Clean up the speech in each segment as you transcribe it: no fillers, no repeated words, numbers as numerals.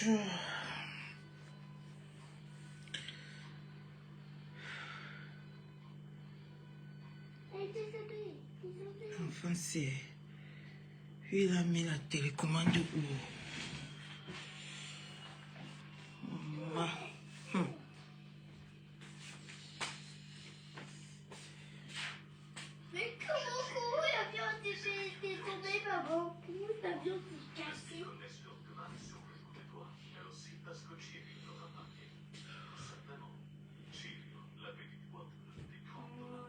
Enfin, c'est... Lui, il a mis la télécommande où? Mais comment l'avion était tombé, maman? Comment l'avion s'est cassé?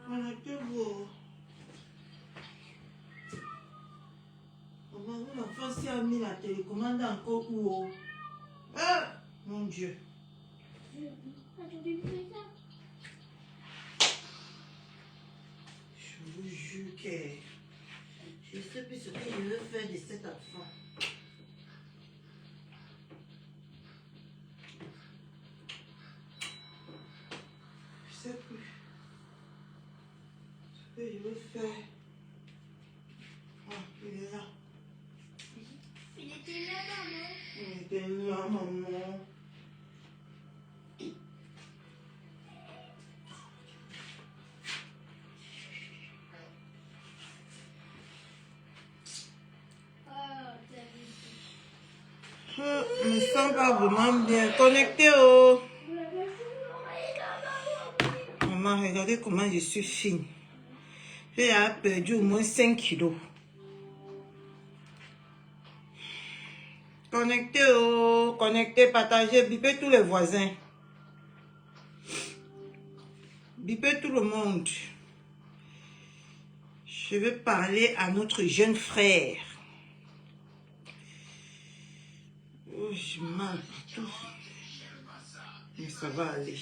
Connectez-vous. L'enfant s'y a mis la télécommande encore où? Ah, mon Dieu. Attendez, vous faites ça? Je vous jure que je ne sais plus ce que je veux faire de cet enfant. Je ne sais plus ce que je veux faire. Ah, il est là. Il était là, maman. Il était là, maman. Je me sens pas vraiment bien. Connecté au... Maman, regardez comment je suis fine. J'ai perdu au moins 5 kilos. Connecté au... Connecté, partagez, bipez tous les voisins. Bipez tout le monde. Je vais parler à notre jeune frère. Oh, je mal partout. Mais ça va aller.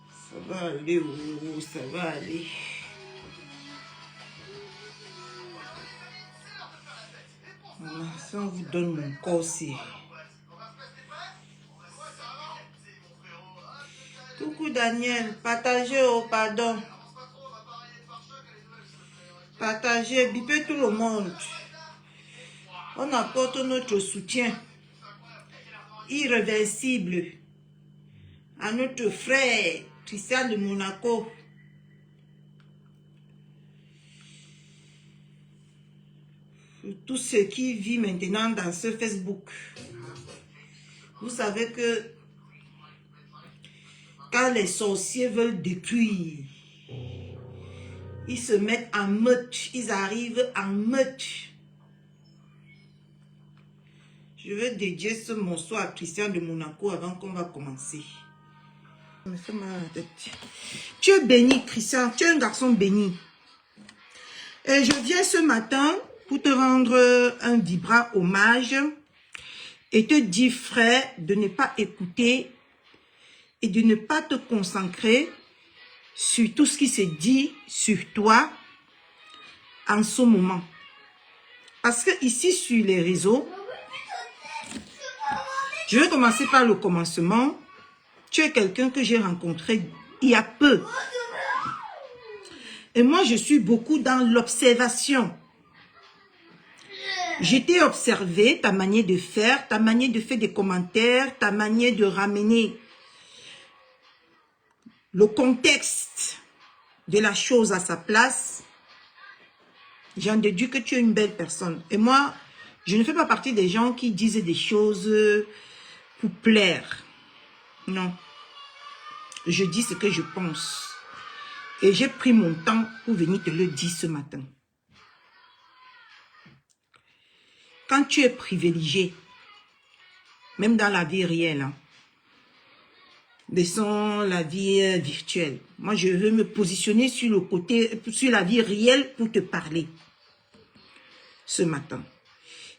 Ça va aller, oh, ça va aller. Voilà, ça on vous donne mon corps aussi. Coucou Daniel, partagez, oh pardon. Partagez, bipez tout le monde. On apporte notre soutien irréversible à notre frère Christian de Monaco. Tous ceux qui vivent maintenant dans ce Facebook. Vous savez que quand les sorciers veulent détruire, ils se mettent en meute, ils arrivent en meute. Je vais dédier ce morceau à Christian de Monaco avant qu'on va commencer. Ça me fait mal à la tête. Tu es béni, Christian, tu es un garçon béni. Et je viens ce matin pour te rendre un vibrant hommage et te dire, frère, de ne pas écouter et de ne pas te concentrer sur tout ce qui se dit sur toi en ce moment. Parce que ici sur les réseaux, je vais commencer par le commencement. Tu es quelqu'un que j'ai rencontré il y a peu. Et moi, je suis beaucoup dans l'observation. J'étais observé ta manière de faire des commentaires, ta manière de ramener le contexte de la chose à sa place. J'en déduis que tu es une belle personne. Et moi, je ne fais pas partie des gens qui disent des choses pour plaire. Non. Je dis ce que je pense. Et j'ai pris mon temps pour venir te le dire ce matin. Quand tu es privilégié, même dans la vie réelle, hein, laissons la vie virtuelle. Moi, je veux me positionner sur le côté, sur la vie réelle pour te parler ce matin.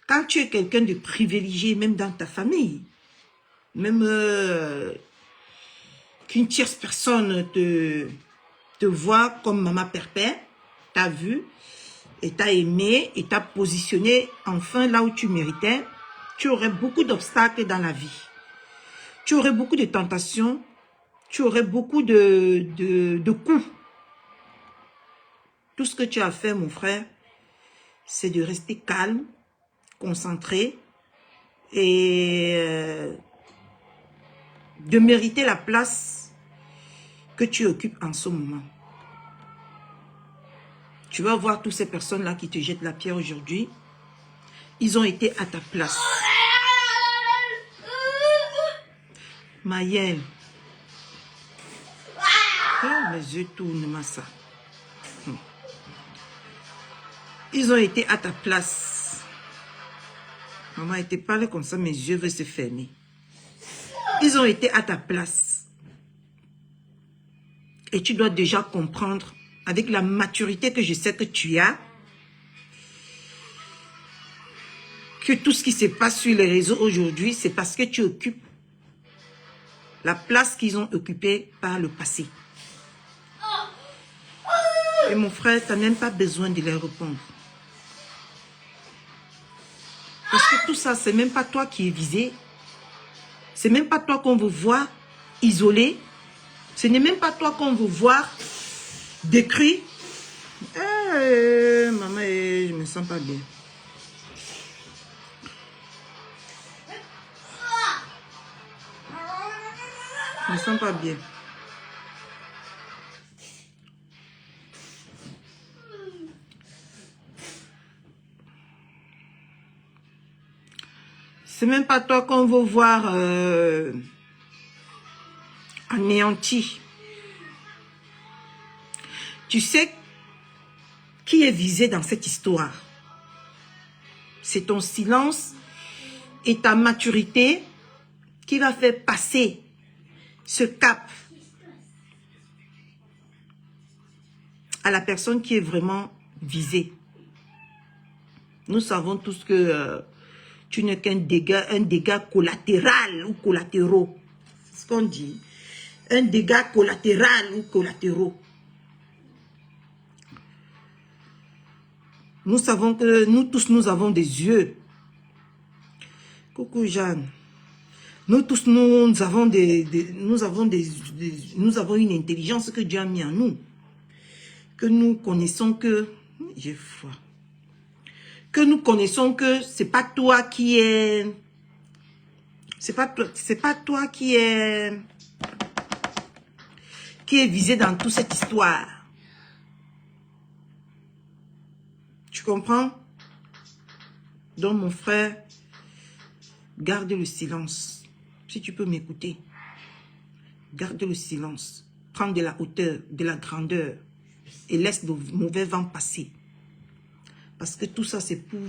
Quand tu es quelqu'un de privilégié, même dans ta famille, même qu'une tierce personne te voit comme maman père, t'as vu, et t'as aimé, et t'as positionné enfin là où tu méritais, tu aurais beaucoup d'obstacles dans la vie. Tu aurais beaucoup de tentations, tu aurais beaucoup de coups. Tout ce que tu as fait, mon frère, c'est de rester calme, concentré, et de mériter la place que tu occupes en ce moment. Tu vas voir toutes ces personnes-là qui te jettent la pierre aujourd'hui. Ils ont été à ta place. Maëlle. Oh, mes yeux tournent, Massa. Ils ont été à ta place. Maman était parlé comme ça, mes yeux veulent se fermer. Ils ont été à ta place. Et tu dois déjà comprendre, avec la maturité que je sais que tu as, que tout ce qui se passe sur les réseaux aujourd'hui, c'est parce que tu occupes la place qu'ils ont occupée par le passé. Et mon frère, tu n'as même pas besoin de leur répondre. Parce que tout ça, c'est même pas toi qui es visé. C'est même pas toi qu'on veut voir isolé. Ce n'est même pas toi qu'on veut voir décrit. Maman, je me sens pas bien. Je me sens pas bien. C'est même pas toi qu'on veut voir anéanti. Tu sais qui est visé dans cette histoire? C'est ton silence et ta maturité qui va faire passer ce cap à la personne qui est vraiment visée. Nous savons tous que tu n'es qu'un dégât collatéral ou collatéraux. C'est ce qu'on dit. Un dégât collatéral ou collatéraux. Nous savons que nous tous, nous avons des yeux. Coucou Jeanne. Nous tous, nous avons une intelligence que Dieu a mis en nous. Que nous connaissons que... J'ai froid. Que nous connaissons que c'est pas toi qui est... C'est pas toi qui est visé dans toute cette histoire. Tu comprends? Donc mon frère, garde le silence. Si tu peux m'écouter, garde le silence. Prends de la hauteur, de la grandeur et laisse le mauvais vent passer. Parce que tout ça, c'est pour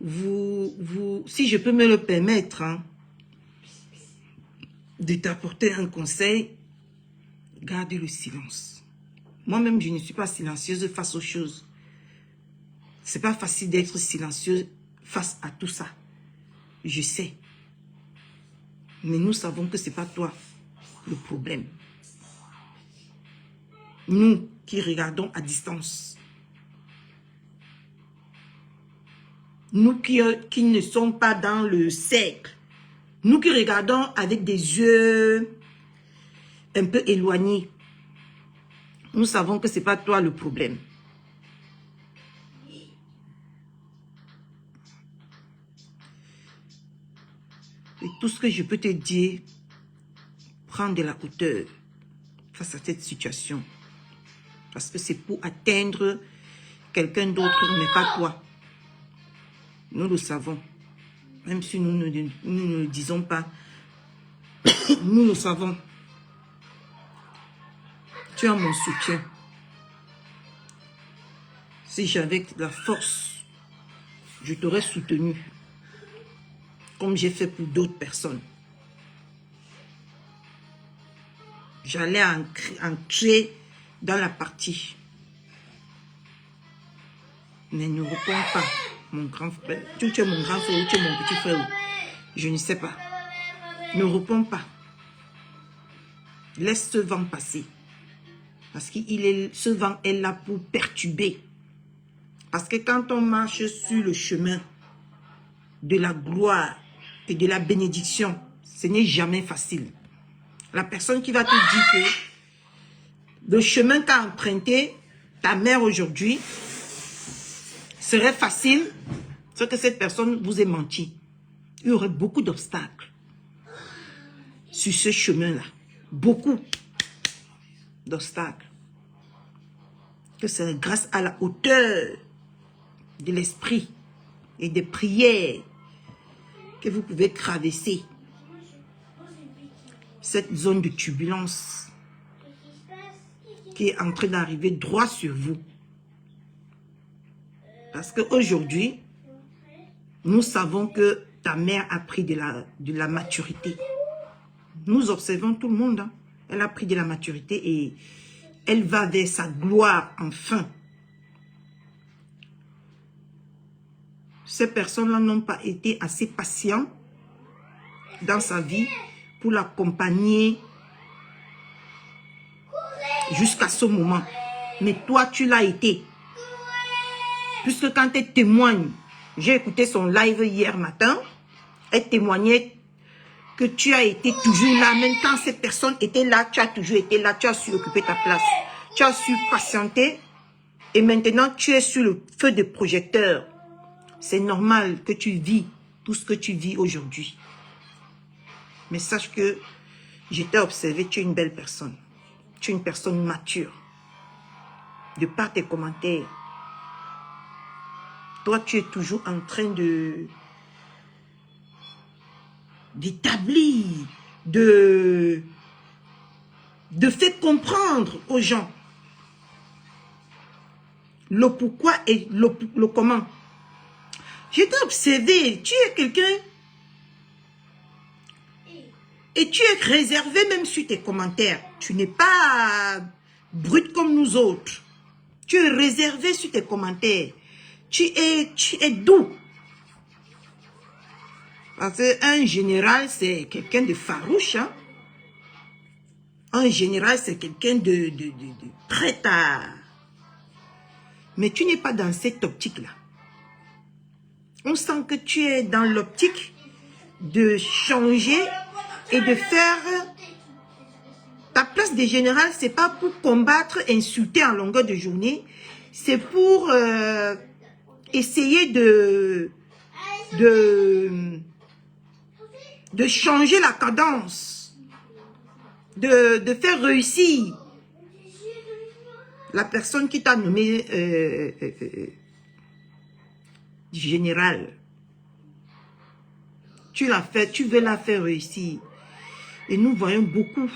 vous, si je peux me le permettre, hein, de t'apporter un conseil, garde le silence. Moi-même, je ne suis pas silencieuse face aux choses. C'est pas facile d'être silencieuse face à tout ça. Je sais. Mais nous savons que c'est pas toi le problème. Nous qui regardons à distance. Nous qui ne sommes pas dans le cercle. Nous qui regardons avec des yeux un peu éloignés. Nous savons que c'est pas toi le problème. Et tout ce que je peux te dire, prends de la hauteur face à cette situation. Parce que c'est pour atteindre quelqu'un d'autre, mais pas toi. Nous le savons. Même si nous ne le disons pas, nous le savons. Tu as mon soutien. Si j'avais la force, je t'aurais soutenu. Comme j'ai fait pour d'autres personnes. J'allais entrer dans la partie. Mais ne réponds pas, mon grand frère. Tu es mon grand frère ou tu es mon petit frère. Je ne sais pas. Ne réponds pas. Laisse ce vent passer. Parce que ce vent est là pour perturber. Parce que quand on marche sur le chemin de la gloire et de la bénédiction, ce n'est jamais facile. La personne qui va te dire que le chemin qu'a emprunté ta mère aujourd'hui serait facile, c'est que cette personne vous ait menti. Il y aurait beaucoup d'obstacles sur ce chemin-là. Beaucoup d'obstacles. Que c'est grâce à la hauteur de l'esprit et des prières que vous pouvez traverser cette zone de turbulence qui est en train d'arriver droit sur vous. Parce qu'aujourd'hui, nous savons que ta mère a pris de la maturité. Nous observons tout le monde. Hein. Elle a pris de la maturité et elle va vers sa gloire enfin. Ces personnes-là n'ont pas été assez patientes dans sa vie pour l'accompagner jusqu'à ce moment. Mais toi, tu l'as été. Puisque quand elle témoigne, j'ai écouté son live hier matin, elle témoignait que tu as été toujours là. Même quand ces personnes étaient là, tu as toujours été là, tu as su occuper ta place. Tu as su patienter et maintenant tu es sur le feu de projecteur. C'est normal que tu vis tout ce que tu vis aujourd'hui. Mais sache que je t'ai observé, tu es une belle personne. Tu es une personne mature. De par tes commentaires, toi, tu es toujours en train d'établir, de faire comprendre aux gens le pourquoi et le comment. Je t'ai observé, tu es quelqu'un et tu es réservé même sur tes commentaires. Tu n'es pas brute comme nous autres. Tu es réservé sur tes commentaires. Tu es doux. Parce qu'un général, c'est quelqu'un de farouche. Hein? Un général, c'est quelqu'un de prêt à... Mais tu n'es pas dans cette optique-là. On sent que tu es dans l'optique de changer et de faire... Ta place de général, c'est pas pour combattre, insulter en longueur de journée. C'est pour essayer de changer la cadence. De faire réussir la personne qui t'a nommé général. Tu l'as fait, tu veux la faire réussir. Et nous voyons beaucoup.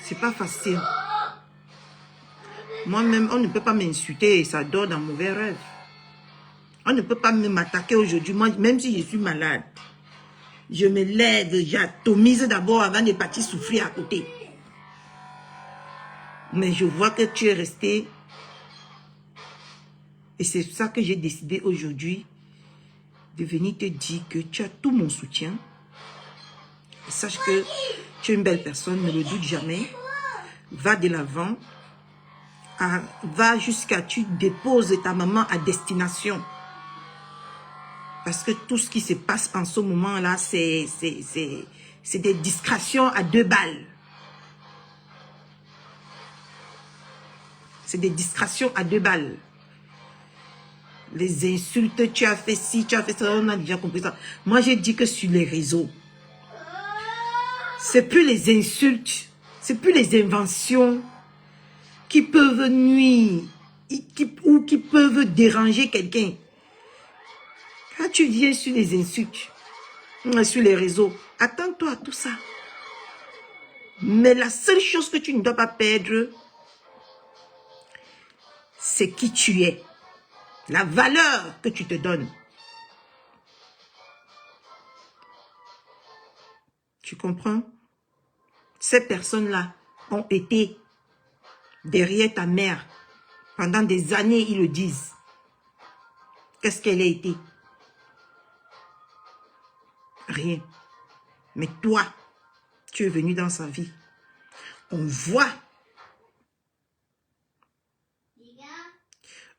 C'est pas facile. Moi-même, on ne peut pas m'insulter et ça dort dans mauvais rêve. On ne peut pas m'attaquer aujourd'hui, moi, même si je suis malade. Je me lève, j'atomise d'abord avant de partir souffrir à côté. Mais je vois que tu es resté. Et c'est ça que j'ai décidé aujourd'hui de venir te dire que tu as tout mon soutien. Et sache que tu es une belle personne, ne le doute jamais. Va de l'avant. Va jusqu'à tu déposes ta maman à destination. Parce que tout ce qui se passe en ce moment-là, c'est des distractions à 2 balles. C'est des distractions à 2 balles. Les insultes, tu as fait ci, tu as fait ça, on a déjà compris ça. Moi, j'ai dit que sur les réseaux, c'est plus les insultes, c'est plus les inventions qui peuvent nuire ou qui peuvent déranger quelqu'un. Quand tu viens sur les insultes, sur les réseaux, attends-toi à tout ça. Mais la seule chose que tu ne dois pas perdre, c'est qui tu es. La valeur que tu te donnes. Tu comprends? Ces personnes-là ont été derrière ta mère. Pendant des années, ils le disent. Qu'est-ce qu'elle a été? Rien. Mais toi, tu es venu dans sa vie. On voit.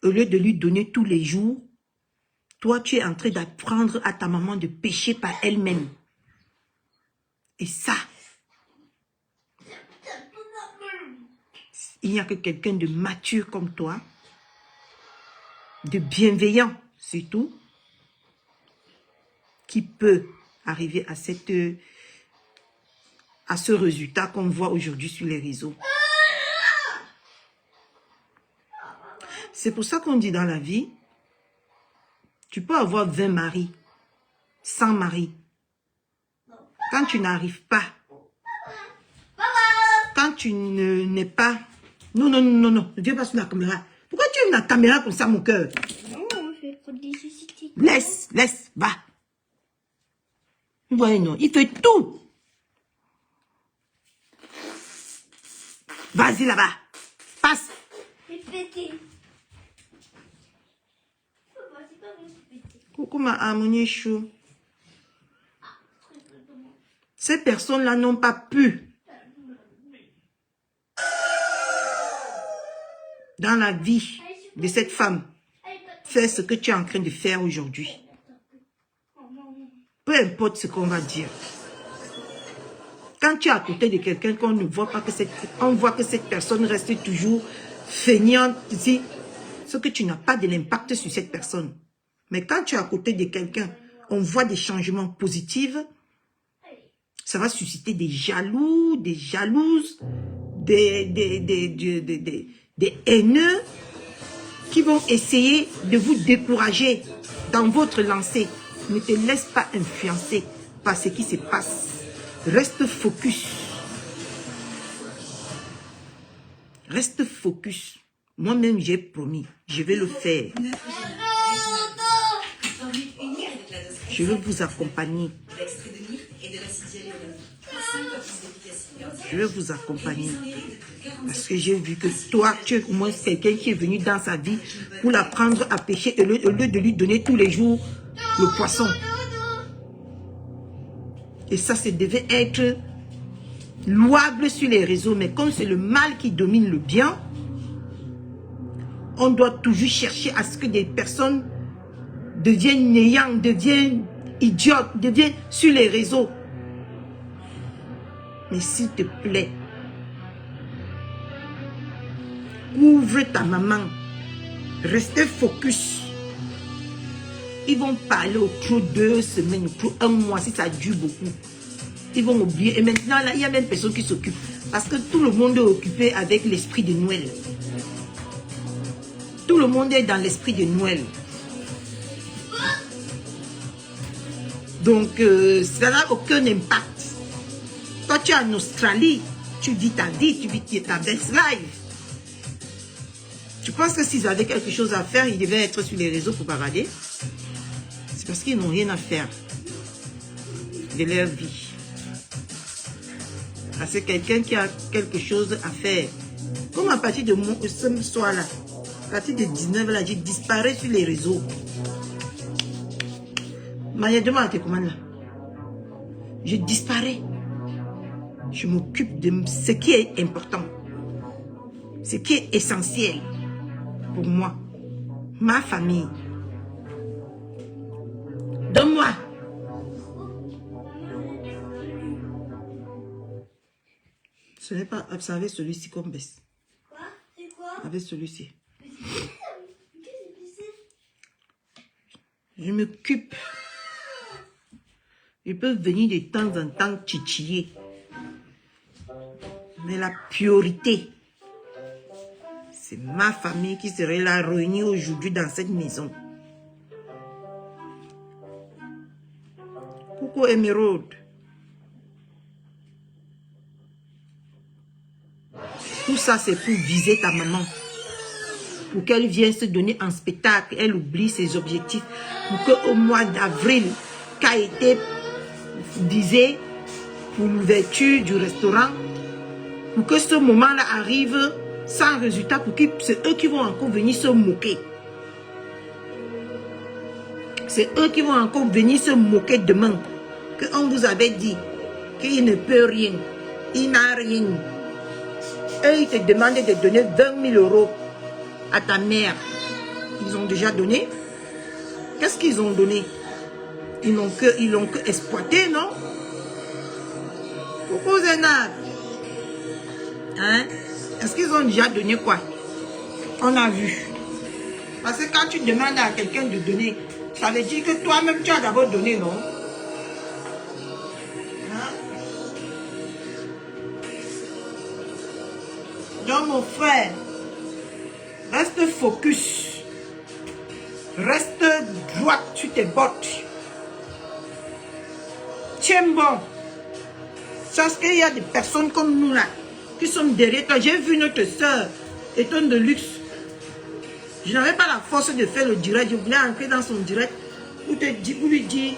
Au lieu de lui donner tous les jours, toi, tu es en train d'apprendre à ta maman de pécher par elle-même. Et ça, il n'y a que quelqu'un de mature comme toi, de bienveillant surtout, qui peut arriver à ce résultat qu'on voit aujourd'hui sur les réseaux. C'est pour ça qu'on dit dans la vie, tu peux avoir 20 maris, 100 maris. Quand tu n'arrives pas, quand tu n'es pas... Non, non, non, non, ne viens pas sur la caméra. Pourquoi tu aimes la caméra comme ça, mon cœur? Non, je vais prendre des suscités. Laisse, va. Ouais, non, il fait tout. Vas-y là-bas, passe. C'est pété. C'est pas bon, c'est pété. Coucou ma harmonie chou. Ces personnes-là n'ont pas pu, dans la vie de cette femme, faire ce que tu es en train de faire aujourd'hui. Peu importe ce qu'on va dire. Quand tu es à côté de quelqu'un qu'on ne voit pas, on voit que cette personne reste toujours feignante ici, ce que tu n'as pas de l'impact sur cette personne. Mais quand tu es à côté de quelqu'un, on voit des changements positifs, ça va susciter des jaloux, des jalouses, des haineux qui vont essayer de vous décourager dans votre lancée. Ne te laisse pas influencer par ce qui se passe. Reste focus. Reste focus. Moi-même, j'ai promis. Je vais le faire. Je vais vous accompagner. Je vais vous accompagner. Parce que j'ai vu que toi, tu es au moins quelqu'un qui est venu dans sa vie pour l'apprendre à pêcher au lieu de lui donner tous les jours le poisson. Et ça devait être louable sur les réseaux. Mais comme c'est le mal qui domine le bien, on doit toujours chercher à ce que des personnes deviennent néantes, deviennent idiotes, deviennent sur les réseaux. Mais s'il te plaît, ouvre ta maman. Restez focus. Ils vont parler au trop 2 semaines, au trop 1 mois, si ça dure beaucoup. Ils vont oublier. Et maintenant, là, il y a même personne qui s'occupe. Parce que tout le monde est occupé avec l'esprit de Noël. Tout le monde est dans l'esprit de Noël. Donc, ça n'a aucun impact. Toi, tu es en Australie. Tu vis ta vie, tu vis ta best life. Tu penses que s'ils avaient quelque chose à faire, ils devaient être sur les réseaux pour bavader? C'est parce qu'ils n'ont rien à faire de leur vie. C'est quelqu'un qui a quelque chose à faire. Comme à partir de ce soir-là, à partir de 19h, là, j'ai disparu sur les réseaux. Maya, demande à tes commandes là. Je disparais. Je m'occupe de ce qui est important. Ce qui est essentiel pour moi. Ma famille. Donne-moi. Ce n'est pas avec celui-ci qu'on baisse. Quoi? C'est quoi? Avec celui-ci. Qu'est-ce que c'est? Je m'occupe. Ils peuvent venir de temps en temps titiller. Mais la priorité, c'est ma famille qui serait là réunie aujourd'hui dans cette maison. Coucou Emeraude. Tout ça, c'est pour viser ta maman. Pour qu'elle vienne se donner en spectacle. Elle oublie ses objectifs. Pour qu'au mois d'avril, qu'a été visé pour l'ouverture du restaurant, pour que ce moment-là arrive sans résultat, pour que c'est eux qui vont encore venir se moquer. C'est eux qui vont encore venir se moquer demain. Qu'on vous avait dit qu'il ne peut rien. Il n'a rien. Eux, ils te demandaient de donner 20 000 € à ta mère. Ils ont déjà donné. Qu'est-ce qu'ils ont donné? Ils l'ont que exploité, non? Coucou Zénab. Hein? Est-ce qu'ils ont déjà donné quoi? On a vu. Parce que quand tu demandes à quelqu'un de donner, ça veut dire que toi-même tu as d'abord donné, non? Donc mon frère, reste focus. Reste droite sur tes bottes. Tiens bon. Parce qu'il y a des personnes comme nous là, qui sont derrière toi. J'ai vu notre soeur, étonne de luxe. Je n'avais pas la force de faire le direct. Je voulais entrer dans son direct pour lui dire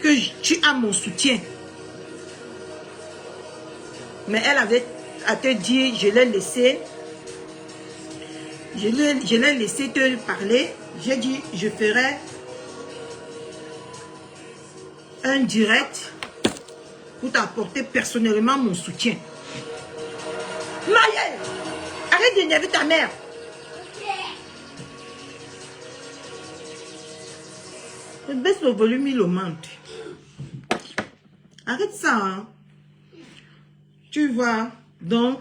que tu as mon soutien. Mais elle avait à te dire, je l'ai laissé. Je l'ai laissé te parler. J'ai dit, je ferai un direct pour t'apporter personnellement mon soutien. Maïe, arrête d'énerver ta mère. Je baisse le volume, il augmente. Arrête ça, hein. Tu vois, donc,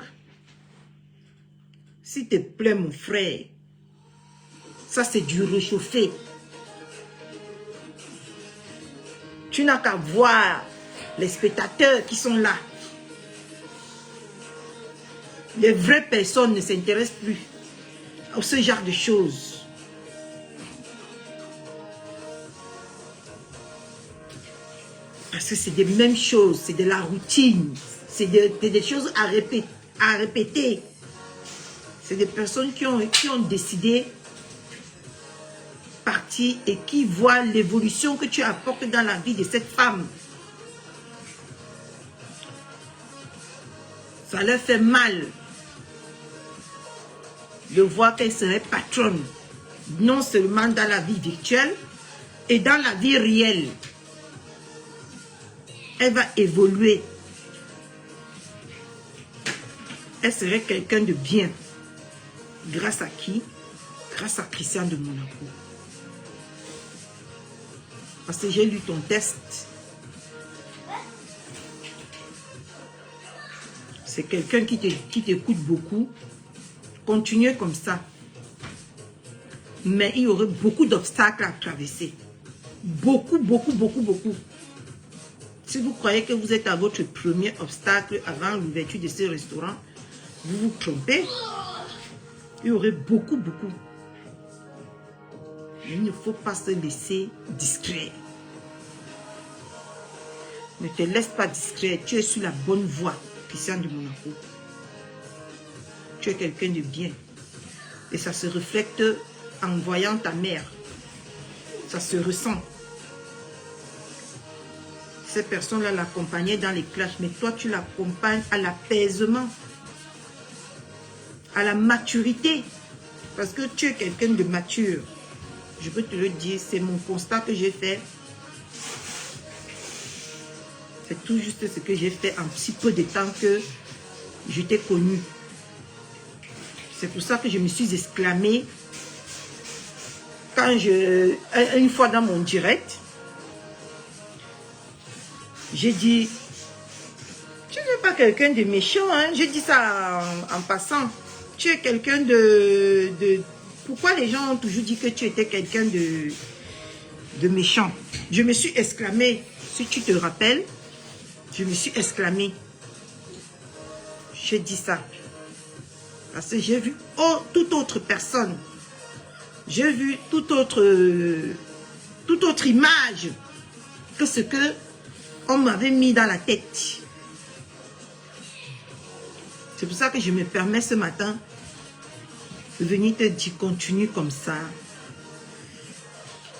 s'il te plaît, mon frère, ça c'est du réchauffé. Tu n'as qu'à voir les spectateurs qui sont là. Les vraies personnes ne s'intéressent plus à ce genre de choses. Parce que c'est des mêmes choses, c'est de la routine, c'est des choses à répéter. C'est des personnes qui ont décidé partir et qui voient l'évolution que tu apportes dans la vie de cette femme. Ça leur fait mal de voir qu'elle serait patronne, non seulement dans la vie virtuelle et dans la vie réelle. Elle va évoluer. Elle serait quelqu'un de bien. Grâce à qui? Grâce à Christian de Monaco. Parce que j'ai lu ton test. C'est quelqu'un qui t'écoute beaucoup. Continuez comme ça. Mais il y aurait beaucoup d'obstacles à traverser. Beaucoup, beaucoup, beaucoup, beaucoup. Si vous croyez que vous êtes à votre premier obstacle avant l'ouverture de ce restaurant, vous vous trompez. Il y aurait beaucoup, beaucoup. Mais il ne faut pas se laisser distraire. Ne te laisse pas distraire. Tu es sur la bonne voie, Christian de Monaco. Tu es quelqu'un de bien. Et ça se reflète en voyant ta mère. Ça se ressent. Ces personnes-là l'accompagnaient dans les clashs, mais toi, tu l'accompagnes à l'apaisement, à la maturité, parce que tu es quelqu'un de mature. Je peux te le dire, c'est mon constat que j'ai fait. C'est tout juste ce que j'ai fait en si peu de temps que je t'ai connu. C'est pour ça que je me suis exclamée quand une fois dans mon direct, j'ai dit, tu n'es pas quelqu'un de méchant, hein? J'ai dit ça en passant. Tu es quelqu'un de... Pourquoi les gens ont toujours dit que tu étais quelqu'un de méchant? Je me suis exclamée, si tu te rappelles, je me suis exclamée. J'ai dit ça. Parce que j'ai vu toute autre personne. J'ai vu toute autre image que ce que on m'avait mis dans la tête. C'est pour ça que je me permets ce matin de venir te dire, continue comme ça.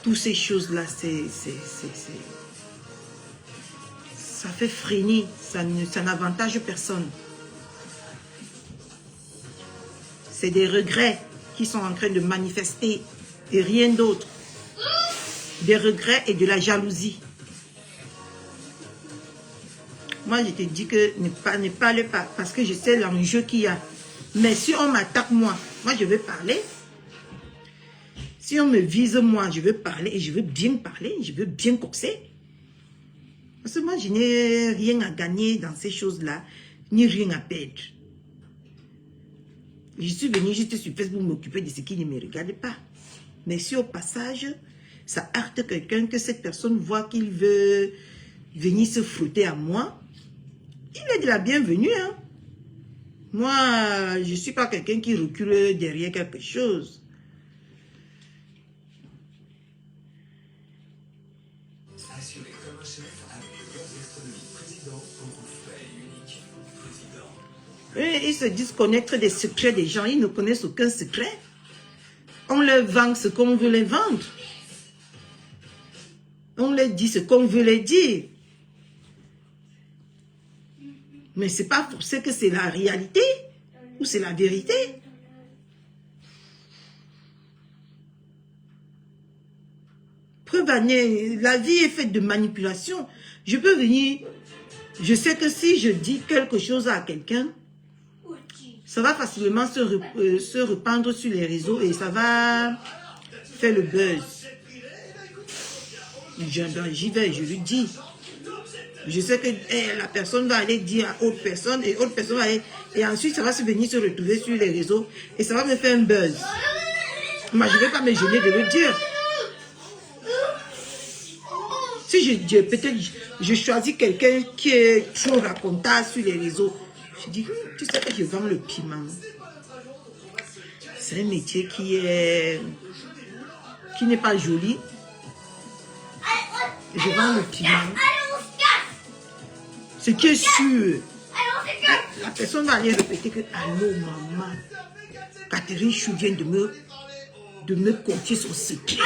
Toutes ces choses-là, ça fait freiner, ça n'avantage personne. C'est des regrets qui sont en train de manifester et rien d'autre. Des regrets et de la jalousie. Moi, je te dis que ne parle pas parce que je sais l'enjeu qu'il y a. Mais si on m'attaque moi je vais parler. Si on me vise moi, je veux parler et je veux bien parler, je veux bien coxer. Parce que moi, je n'ai rien à gagner dans ces choses-là, ni rien à perdre. Je suis venue juste sur Facebook m'occuper de ce qui ne me regarde pas. Mais si au passage, ça heurte quelqu'un, que cette personne voit qu'il veut venir se frotter à moi, il est de la bienvenue. Hein? Moi, je ne suis pas quelqu'un qui recule derrière quelque chose. Assuré comme un chef avec le beurre gastronomique président au goût frais et unique. Président. Eux, ils se disent connaître des secrets des gens. Ils ne connaissent aucun secret. On leur vend ce qu'on veut les vendre. On leur dit ce qu'on veut les dire. Mais ce n'est pas forcément que c'est la réalité ou c'est la vérité. Preuve année, la vie est faite de manipulation. Je peux venir, je sais que si je dis quelque chose à quelqu'un, ça va facilement se répandre sur les réseaux et ça va faire le buzz. J'y vais, je lui dis. Je sais que la personne va aller dire à autre personne et autre personne va aller. Et ensuite, ça va venir se retrouver sur les réseaux et ça va me faire un buzz. Moi, je ne vais pas me gêner de le dire. Si peut-être je choisis quelqu'un qui est trop racontard sur les réseaux, je dis, tu sais que je vends le piment. C'est un métier qui n'est pas joli. Je vends le piment. Ce qui est sûr, la personne va aller répéter que allô maman, Catherine Chou vient de me confier son secret.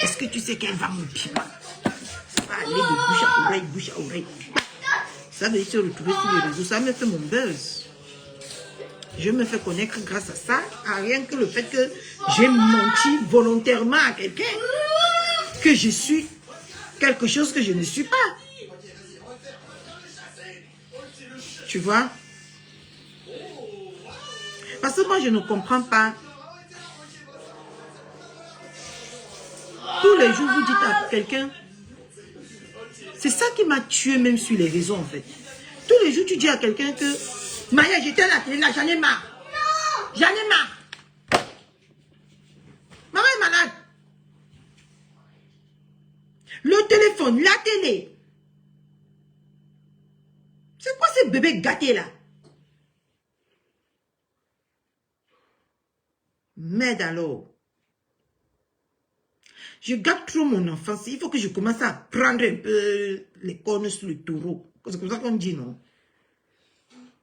Est-ce que tu sais qu'elle vend mon piment? Ça va aller de bouche à oreille, bouche à oreille. Ça va se retrouver sur les réseaux, ça me fait mon buzz. Je me fais connaître grâce à ça, à rien que le fait que j'ai menti volontairement à quelqu'un, que je suis quelque chose que je ne suis pas. Tu vois? Parce que moi, je ne comprends pas. Tous les jours, vous dites à quelqu'un, c'est ça qui m'a tué même sur les réseaux en fait. Tous les jours, tu dis à quelqu'un que Maya, j'étais à la télé là, j'en ai marre. J'en ai marre. Maman est malade. Le téléphone, la télé. C'est quoi ces bébés gâtés là? Merde alors. Je gâte trop mon enfance. Il faut que je commence à prendre un peu les cornes sur le taureau. C'est comme ça qu'on dit, non?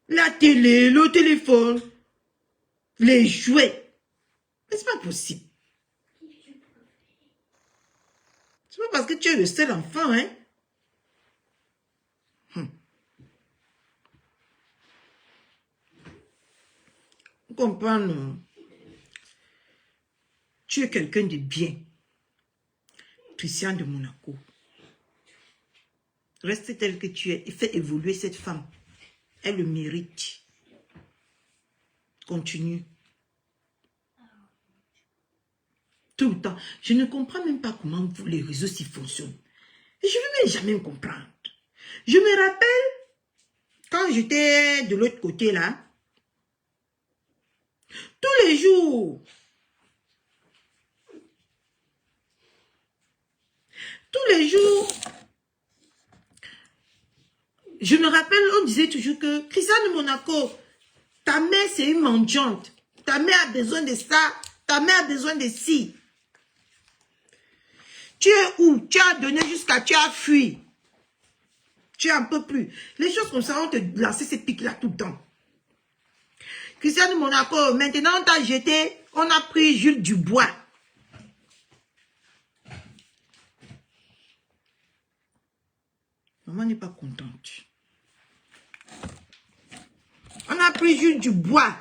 La télé, le téléphone, les jouets. Mais c'est pas possible. C'est pas parce que tu es le seul enfant, hein? Vous comprenez, non? Tu es quelqu'un de bien. Christian de Monaco. Reste tel que tu es et fais évoluer cette femme. Elle le mérite. Continue. Tout le temps. Je ne comprends même pas comment les réseaux s'y fonctionnent. Et je ne vais jamais me comprendre. Je me rappelle, quand j'étais de l'autre côté là, tous les jours, je me rappelle, on disait toujours que Christian de Monaco, ta mère c'est une mendiante. Ta mère a besoin de ça. Ta mère a besoin de ci. Tu es où? Tu as donné jusqu'à tu as fui. Tu es un peu plus. Les choses comme ça, on te lancer ces pics-là tout le temps. Christian de Monaco, maintenant on t'a jeté, on a pris Jules Dubois. Maman n'est pas contente. On a pris Jules Dubois.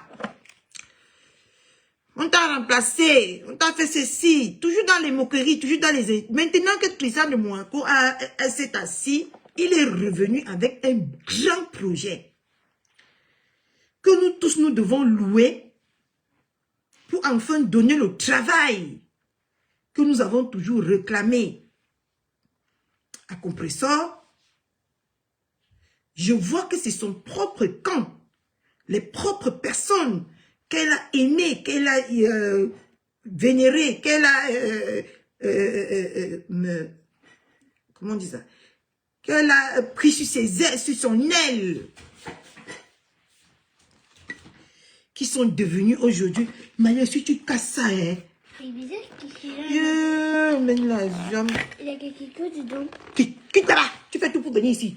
On t'a remplacé, on t'a fait ceci, toujours dans les moqueries, toujours dans les... Maintenant que Christian de Monaco s'est assis, il est revenu avec un grand projet que nous tous, nous devons louer pour enfin donner le travail que nous avons toujours réclamé. À Compressor, je vois que c'est son propre camp, les propres personnes qu'elle a aimées, qu'elle a vénérées, qu'elle a... comment on dit ça? Qu'elle a pris sur ses ailes, sur son aile. qui sont devenus aujourd'hui. Maya, si tu casses ça, hein. C'est bizarre qu'il est là. Mais la jambe. Il y a quelque chose dedans. Quitte là, tu fais tout pour venir ici.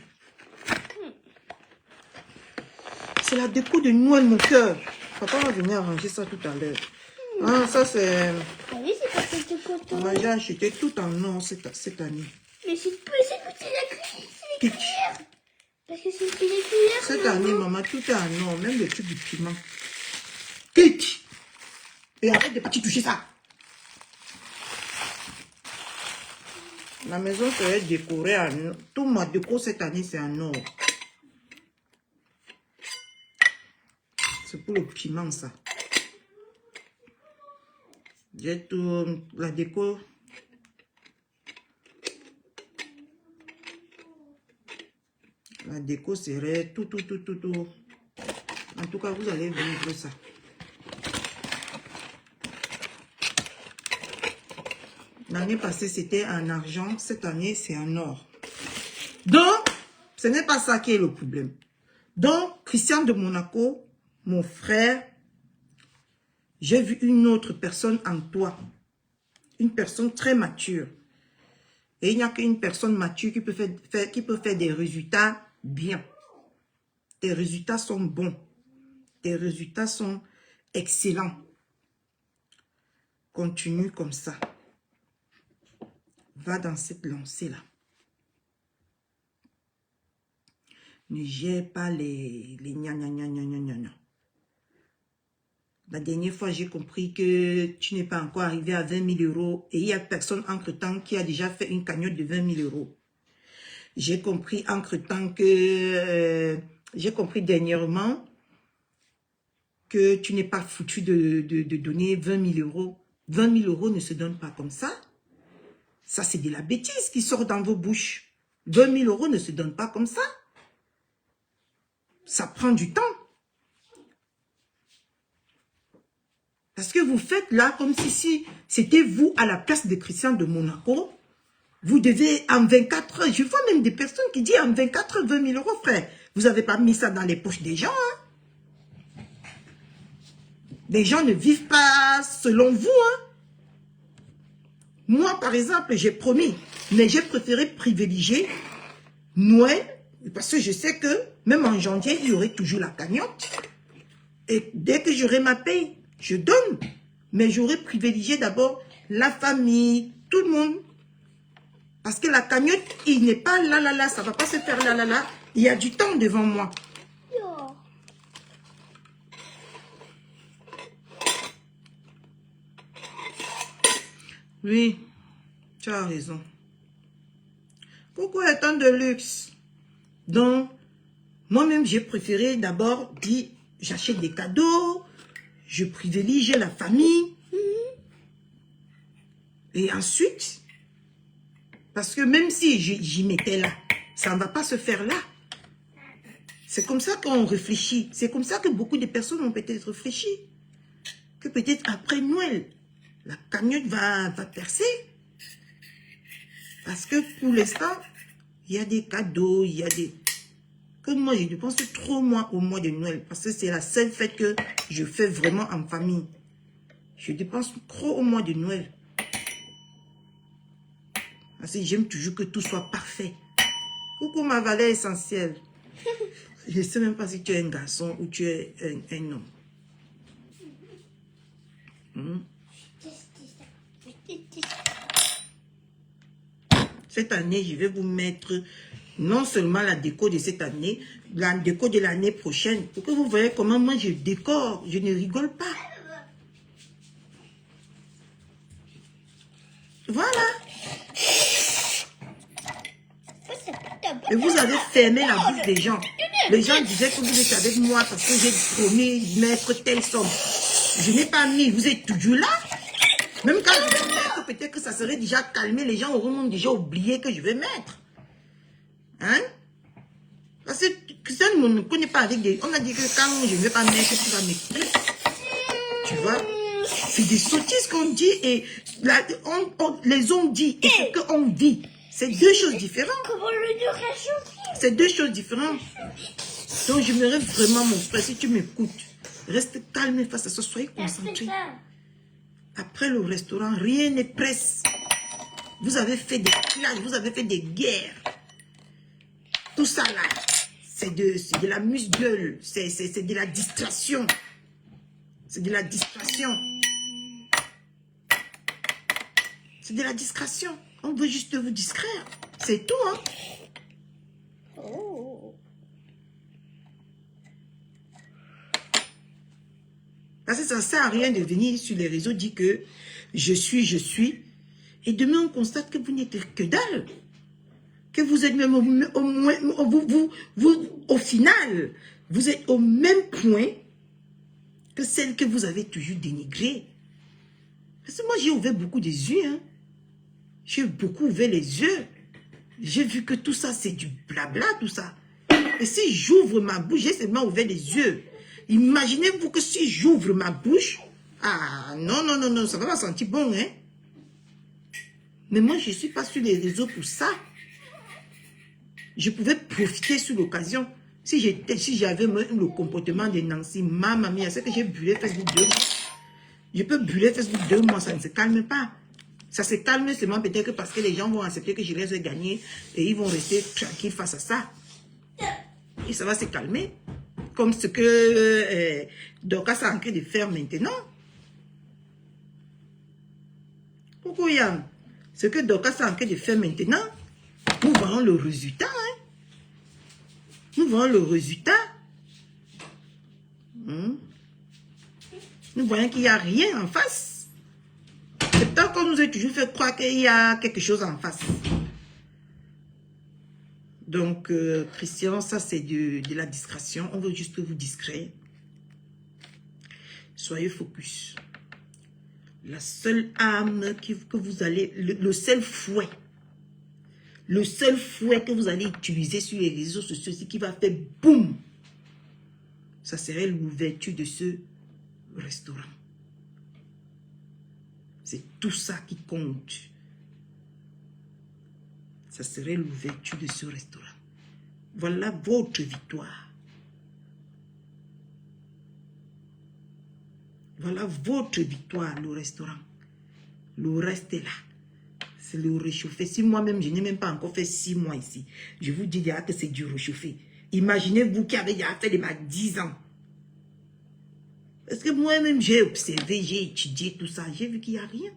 C'est la déco de Noël, mon cœur. Papa va venir arranger ça tout à l'heure. Ah, ça c'est... Ah oui, c'est pas quelque coton. Moi, j'ai acheté tout en or cette année. Mais c'est la cuillère. C'est les cuillères. Parce que c'est les cuillères. Cette année, maman, tout est en or, même le truc du piment. Quitte. Et arrête de partir toucher ça. La maison serait décorée en or. Tout ma déco cette année, c'est en or. C'est pour le piment, ça. J'ai tout, la déco. La déco serait tout. En tout cas, vous allez vivre ça. L'année passée, c'était en argent. Cette année, c'est en or. Donc, ce n'est pas ça qui est le problème. Donc, Christian de Monaco, mon frère, j'ai vu une autre personne en toi. Une personne très mature. Et il n'y a qu'une personne mature qui peut faire des résultats bien. Tes résultats sont bons. Tes résultats sont excellents. Continue comme ça. Va dans cette lancée-là. Ne gère pas les gna gna gna gna gna gna. La dernière fois, j'ai compris que tu n'es pas encore arrivé à 20 000 euros et il y a personne entre-temps qui a déjà fait une cagnotte de 20 000 euros. J'ai compris entre-temps que... j'ai compris dernièrement que tu n'es pas foutu de donner 20 000 euros. 20 000 euros ne se donnent pas comme ça. Ça, c'est de la bêtise qui sort dans vos bouches. 20 000 euros ne se donnent pas comme ça. Ça prend du temps. Parce que vous faites là comme si c'était vous à la place de Christian de Monaco. Vous devez en 24 heures, je vois même des personnes qui disent en 24 heures 20 000 euros, frère. Vous n'avez pas mis ça dans les poches des gens. Hein? Les gens ne vivent pas selon vous. Hein? Moi, par exemple, j'ai promis, mais j'ai préféré privilégier Noël, parce que je sais que même en janvier, il y aurait toujours la cagnotte. Et dès que j'aurai ma paye, je donne. Mais j'aurais privilégié d'abord la famille, tout le monde. Parce que la cagnotte, il n'est pas là, ça ne va pas se faire là. Il y a du temps devant moi. Oh. Oui, tu as raison. Pourquoi tant de luxe? Donc, moi-même, j'ai préféré d'abord dire, j'achète des cadeaux, je privilégie la famille. Et ensuite, parce que même si j'y mettais là, ça ne va pas se faire là. C'est comme ça qu'on réfléchit. C'est comme ça que beaucoup de personnes ont peut-être réfléchi. Que peut-être après Noël, la cagnotte va percer. Parce que pour l'instant, il y a des cadeaux, il y a des... Que moi, je dépense trop moins au mois de Noël. Parce que c'est la seule fête que je fais vraiment en famille. Je dépense trop au mois de Noël. Parce que j'aime toujours que tout soit parfait. Coucou ma valeur essentielle. Je ne sais même pas si tu es un garçon ou tu es un homme. Cette année, je vais vous mettre non seulement la déco de cette année, la déco de l'année prochaine. Pour que vous voyez comment moi je décore. Je ne rigole pas. Voilà. Et vous avez fermé la bouche des gens. Les gens disaient que vous êtes avec moi parce que j'ai promis de mettre telle somme. Je n'ai pas mis. Vous êtes toujours là. Même quand je vais mettre, peut-être que ça serait déjà calmé. Les gens auront déjà oublié que je vais mettre. Hein? Parce que ça ne me connaît pas avec des... On a dit que quand je ne vais pas mettre, tu vas m'écouter. Tu vois? C'est des sottises qu'on dit et les hommes disent et ce qu'on dit. C'est deux choses différentes. Comment le dire à chauffer? C'est deux choses différentes. Donc, j'aimerais vraiment, mon frère, si tu m'écoutes, Restez calme face à ça, soyez T'as fait concentrés. ça. Après le restaurant, rien ne presse. Vous avez fait des clashs, vous avez fait des guerres. Tout ça là, c'est de la musgueule, c'est de la distraction. C'est de la distraction. C'est de la distraction. On veut juste vous distraire. C'est tout, hein. Oh. Parce que ça ne sert à rien de venir sur les réseaux dire que je suis. Et demain, on constate que vous n'êtes que dalle. Que vous êtes même au final, vous êtes au même point que celle que vous avez toujours dénigrée. Parce que moi, j'ai ouvert beaucoup des yeux. Hein. J'ai beaucoup ouvert les yeux. J'ai vu que tout ça, c'est du blabla, tout ça. Et si j'ouvre ma bouche, j'ai seulement ouvert les yeux. Imaginez-vous que si j'ouvre ma bouche, ah non, non, non, non, ça va pas sentir bon, hein. Mais moi, je ne suis pas sur les réseaux pour ça. Je pouvais profiter sur l'occasion. Si j'avais le comportement de Nancy, maman mia, c'est que j'ai brûlé Facebook 2 mois. Je peux brûler Facebook 2 mois, ça ne se calme pas. Ça se calme seulement peut-être parce que les gens vont accepter que je les ai gagnés et ils vont rester tranquilles face à ça. Et ça va se calmer. Comme ce que Dorcas est en train de faire maintenant. Coucou Yann. Ce que Dorcas est en train de faire maintenant, nous voyons le résultat. Hein? Nous voyons le résultat. Nous voyons qu'il n'y a rien en face. C'est tant qu'on nous a toujours fait croire qu'il y a quelque chose en face. Donc, Christian, ça c'est de la discrétion. On veut juste vous distraire. Soyez focus. La seule arme que vous allez... Le seul fouet. Le seul fouet que vous allez utiliser sur les réseaux sociaux, c'est qui va faire boum. Ça serait l'ouverture de ce restaurant. C'est tout ça qui compte. Ça serait l'ouverture de ce restaurant. Voilà votre victoire. Voilà votre victoire, le restaurant. Le reste est là. C'est le réchauffé. Si moi-même, je n'ai même pas encore fait 6 mois ici, je vous dis déjà que c'est du réchauffé. Imaginez-vous qui avez déjà fait déjà 10 ans. Parce que moi-même, j'ai observé, j'ai étudié tout ça. J'ai vu qu'il n'y a rien.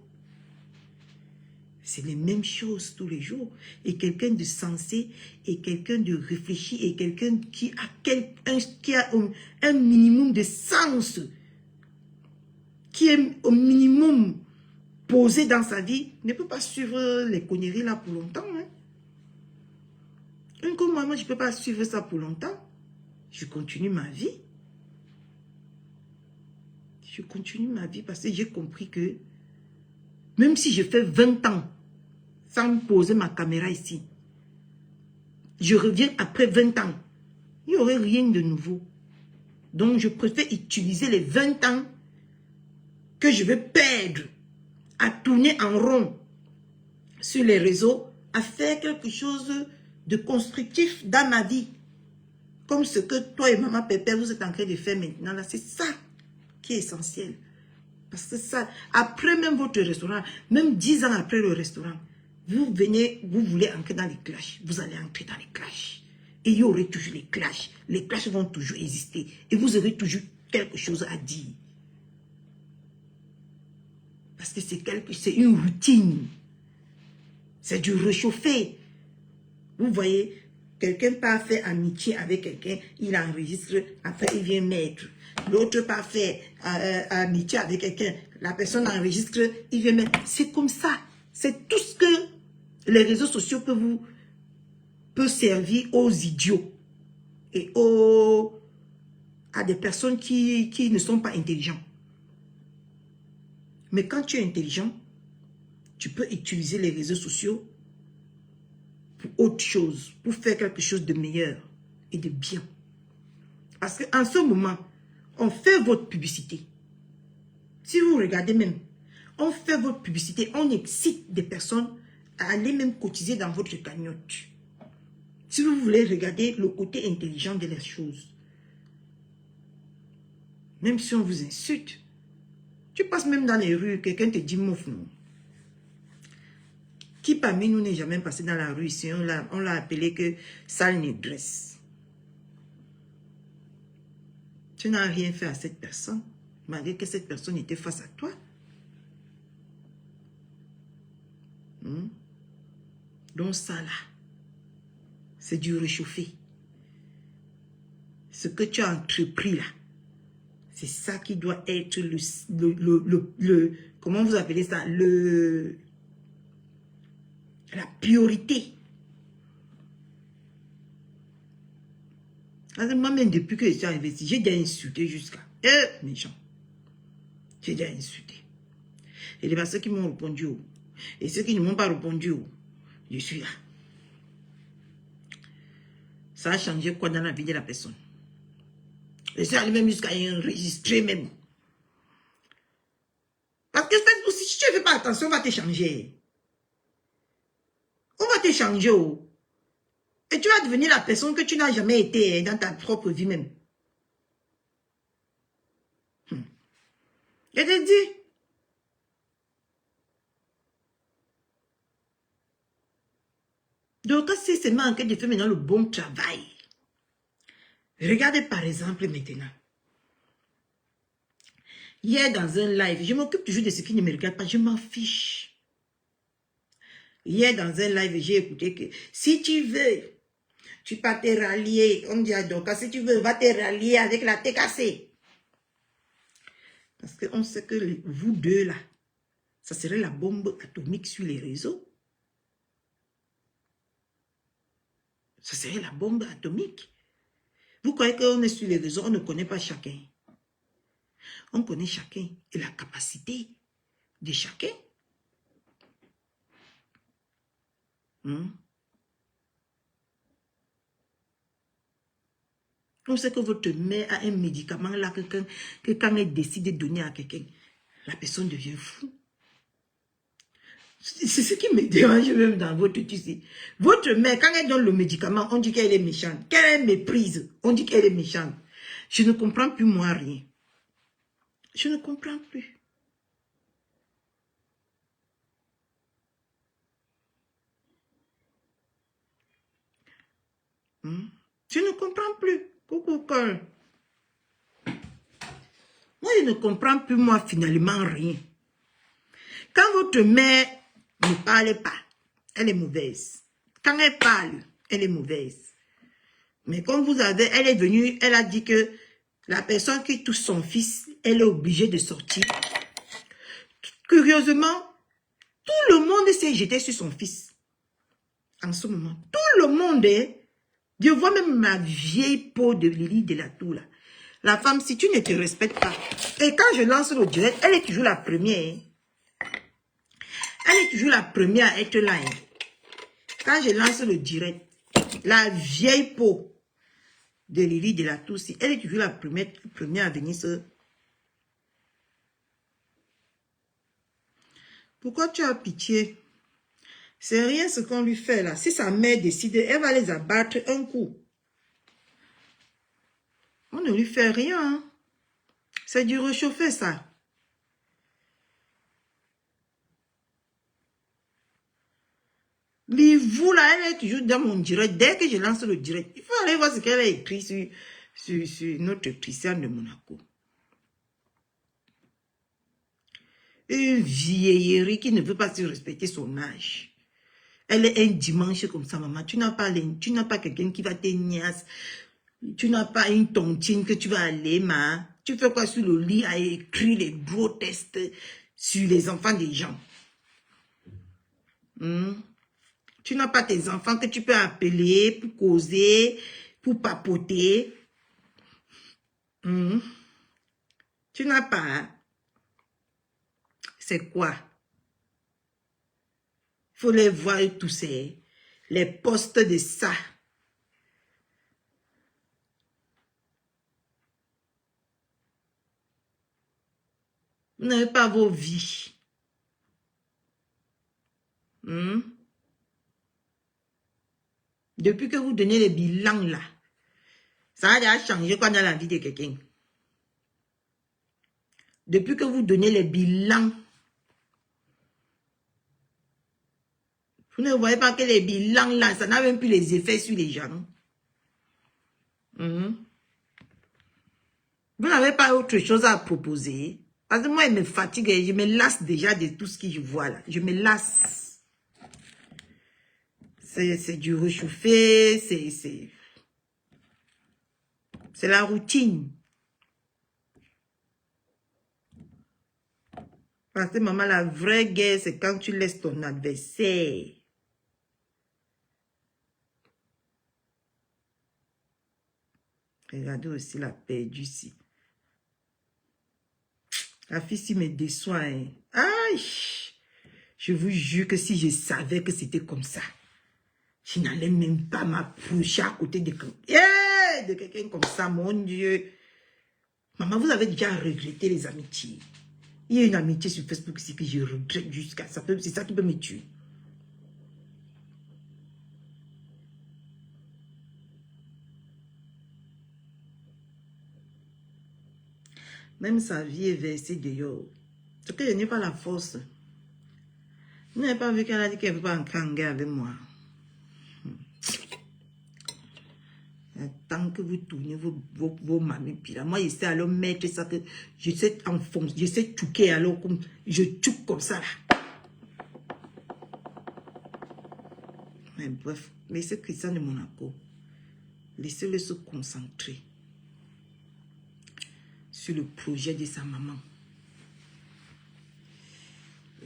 C'est les mêmes choses tous les jours. Et quelqu'un de sensé, et quelqu'un de réfléchi, et quelqu'un qui a un minimum de sens, qui est au minimum posé dans sa vie, ne peut pas suivre les conneries là pour longtemps. Hein. Comme moi, je ne peux pas suivre ça pour longtemps. Je continue ma vie. Je continue ma vie parce que j'ai compris que même si je fais 20 ans sans me poser ma caméra ici, je reviens après 20 ans. Il n'y aurait rien de nouveau. Donc, je préfère utiliser les 20 ans que je vais perdre à tourner en rond sur les réseaux, à faire quelque chose de constructif dans ma vie. Comme ce que toi et maman Pépé, vous êtes en train de faire maintenant. Là, c'est ça qui est essentiel. Parce que ça, après même votre restaurant, même 10 ans après le restaurant, vous venez, vous voulez entrer dans les clashs. Vous allez entrer dans les clashs. Et il y aurait toujours les clashs. Les clashs vont toujours exister. Et vous aurez toujours quelque chose à dire. Parce que c'est une routine. C'est du réchauffé. Vous voyez, quelqu'un part faire amitié avec quelqu'un, il enregistre, après il vient mettre. L'autre part faire amitié avec quelqu'un, la personne enregistre, il vient mettre. C'est comme ça. C'est tout ce que les réseaux sociaux peuvent servir aux idiots et à des personnes qui ne sont pas intelligents. Mais quand tu es intelligent, tu peux utiliser les réseaux sociaux pour autre chose, pour faire quelque chose de meilleur et de bien. Parce qu'en ce moment, on fait votre publicité. Si vous regardez même, on fait votre publicité, on excite des personnes à aller même cotiser dans votre cagnotte. Si vous voulez regarder le côté intelligent de la chose. Même si on vous insulte. Tu passes même dans les rues, quelqu'un te dit mouf, non. Qui parmi nous n'est jamais passé dans la rue ici, on l'a appelé que sale négresse. Tu n'as rien fait à cette personne, malgré que cette personne était face à toi. Donc ça là, c'est du réchauffé. Ce que tu as entrepris là, c'est ça qui doit être comment vous appelez ça, la priorité. Moi-même, depuis que je suis arrivé ici, j'ai déjà insulté jusqu'à... méchant. J'ai déjà insulté. Et les personnes qui m'ont répondu, et ceux qui ne m'ont pas répondu, je suis là. Ça a changé quoi dans la vie de la personne? Je suis arrivé même jusqu'à enregistrer même. Parce que Facebook, si tu ne fais pas attention, on va te changer. On va te changer. Et tu vas devenir la personne que tu n'as jamais été dans ta propre vie même. Je te dis. Donc, c'est seulement en cas de faire maintenant le bon travail. Regardez par exemple maintenant. Hier dans un live, je m'occupe toujours de ce qui ne me regarde pas, je m'en fiche. Hier dans un live, j'ai écouté que si tu veux, tu peux te rallier. On dit à donc, si tu veux, va te rallier avec la TKC. Parce qu'on sait que vous deux là, ça serait la bombe atomique sur les réseaux. Ça serait la bombe atomique. Vous croyez qu'on est sur les réseaux, on ne connaît pas chacun. On connaît chacun et la capacité de chacun. On sait que votre mère a un médicament là que quand elle décide de donner à quelqu'un, la personne devient fou. C'est ce qui me dérange même dans votre tissu. Votre mère, quand elle donne le médicament, on dit qu'elle est méchante. Qu'elle méprise, on dit qu'elle est méchante. Je ne comprends plus moi rien. Je ne comprends plus. Je ne comprends plus. Coucou, cœur. Moi, je ne comprends plus, moi, finalement, rien. Quand votre mère ne parle pas, elle est mauvaise. Quand elle parle, elle est mauvaise. Mais comme vous avez, elle est venue, elle a dit que la personne qui touche son fils, elle est obligée de sortir. Curieusement, tout le monde s'est jeté sur son fils. En ce moment, tout le monde est... Je vois même ma vieille peau de Lily de la Tour là. La femme, si tu ne te respectes pas, et quand je lance le direct, elle est toujours la première. Elle est toujours la première à être là. Quand je lance le direct, la vieille peau de Lily de la Tour, elle est toujours la première à venir se... Pourquoi tu as pitié? C'est rien ce qu'on lui fait là. Si sa mère décide, elle va les abattre un coup. On ne lui fait rien. Hein. C'est du réchauffé ça. Vous là, elle est toujours dans mon direct. Dès que je lance le direct, il faut aller voir ce qu'elle a écrit sur notre Christiane de Monaco. Une vieillerie qui ne veut pas se respecter son âge. Elle est un dimanche comme ça, maman. Tu n'as pas quelqu'un qui va te niasse. Tu n'as pas une tontine que tu vas aller, ma. Tu fais quoi sur le lit à écrire les gros tests sur les enfants des gens? Tu n'as pas tes enfants que tu peux appeler pour causer, pour papoter. Tu n'as pas. C'est quoi? Il faut les voir tous les postes de ça. Vous n'avez pas vos vies. Depuis que vous donnez les bilans là, ça a déjà changé quoi dans la vie de quelqu'un? Depuis que vous donnez les bilans, vous ne voyez pas que les bilans là, ça n'a même plus les effets sur les gens. Vous n'avez pas autre chose à proposer. Parce que moi, il me fatigue, je me lasse déjà de tout ce que je vois là. Je me lasse. C'est du réchauffé, c'est la routine. Parce que maman, la vraie guerre, c'est quand tu laisses ton adversaire. Regardez aussi la perdue ici. La fille s'y me déçoit. Hein. Aïe! Je vous jure que si je savais que c'était comme ça, je n'allais même pas m'approcher à côté de quelqu'un comme ça, mon Dieu. Maman, vous avez déjà regretté les amitiés. Il y a une amitié sur Facebook ici que je regrette jusqu'à ça. C'est ça qui peut me tuer. Même sa vie est versée dehors. C'est que je n'ai pas la force. Vous n'avez pas vu qu'elle a dit qu'elle ne veut pas entrer en guerre avec moi. Tant que vous tournez vos mamies, puis là, moi, j'essaie alors mettre ça, que j'essaie enfoncer, j'essaie touquer alors, comme je touque comme ça là. Mais bref, laissez Christian de Monaco, laissez-le se concentrer sur le projet de sa maman.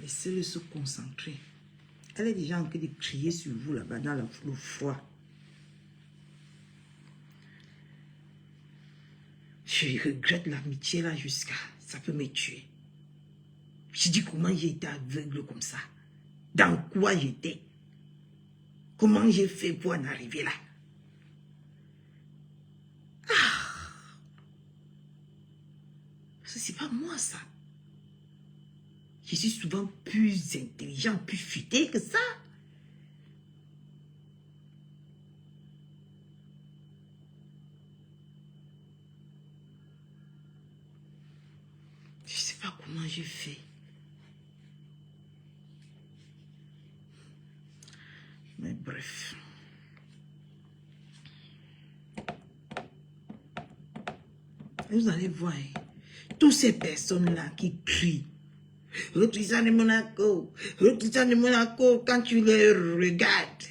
Laissez-le se concentrer. Elle est déjà en train de crier sur vous là-bas dans le froid. Je regrette l'amitié là jusqu'à... Ça peut me tuer. Je dis comment j'ai été aveugle comme ça. Dans quoi j'étais. Comment j'ai fait pour en arriver là. C'est pas moi ça. Je suis souvent plus intelligent, plus futé que ça. Je sais pas comment j'ai fait. Mais bref. Vous allez voir, hein, toutes ces personnes-là qui crient. Le Christian de Monaco, le Christian de Monaco, quand tu les regardes.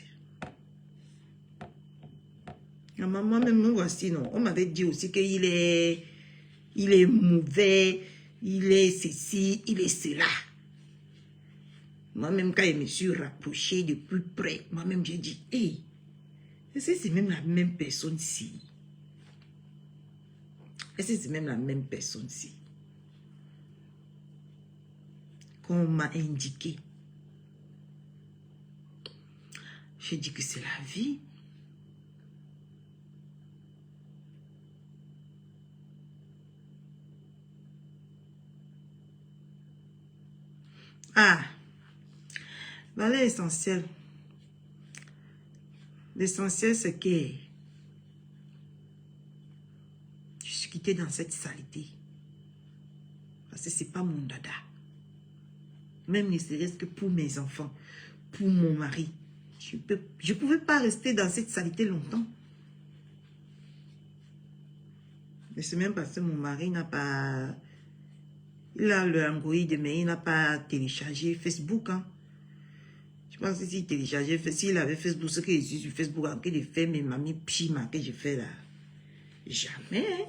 Moi-même, me voici, non. On m'avait dit aussi qu'il est mauvais, il est ceci, il est cela. Moi-même, quand je me suis rapproché de plus près, moi-même, j'ai dit, hey, est-ce que c'est même la même personne-ci? Est-ce que c'est même la même personne-ci? Qu'on m'a indiqué. J'ai dit que c'est la vie. Ah, voilà l'essentiel. L'essentiel, c'est que je suis quittée dans cette saleté. Parce que ce n'est pas mon dada. Même ne serait-ce que pour mes enfants, pour mon mari. Je ne pouvais pas rester dans cette saleté longtemps. Mais c'est même parce que mon mari n'a pas... Il a le Android, mais il n'a pas téléchargé Facebook. Hein. Je pense que s'il téléchargeait, s'il avait Facebook, ce que je suis sur Facebook, en train de faire mes mamies pima que je fais là. Jamais. Hein.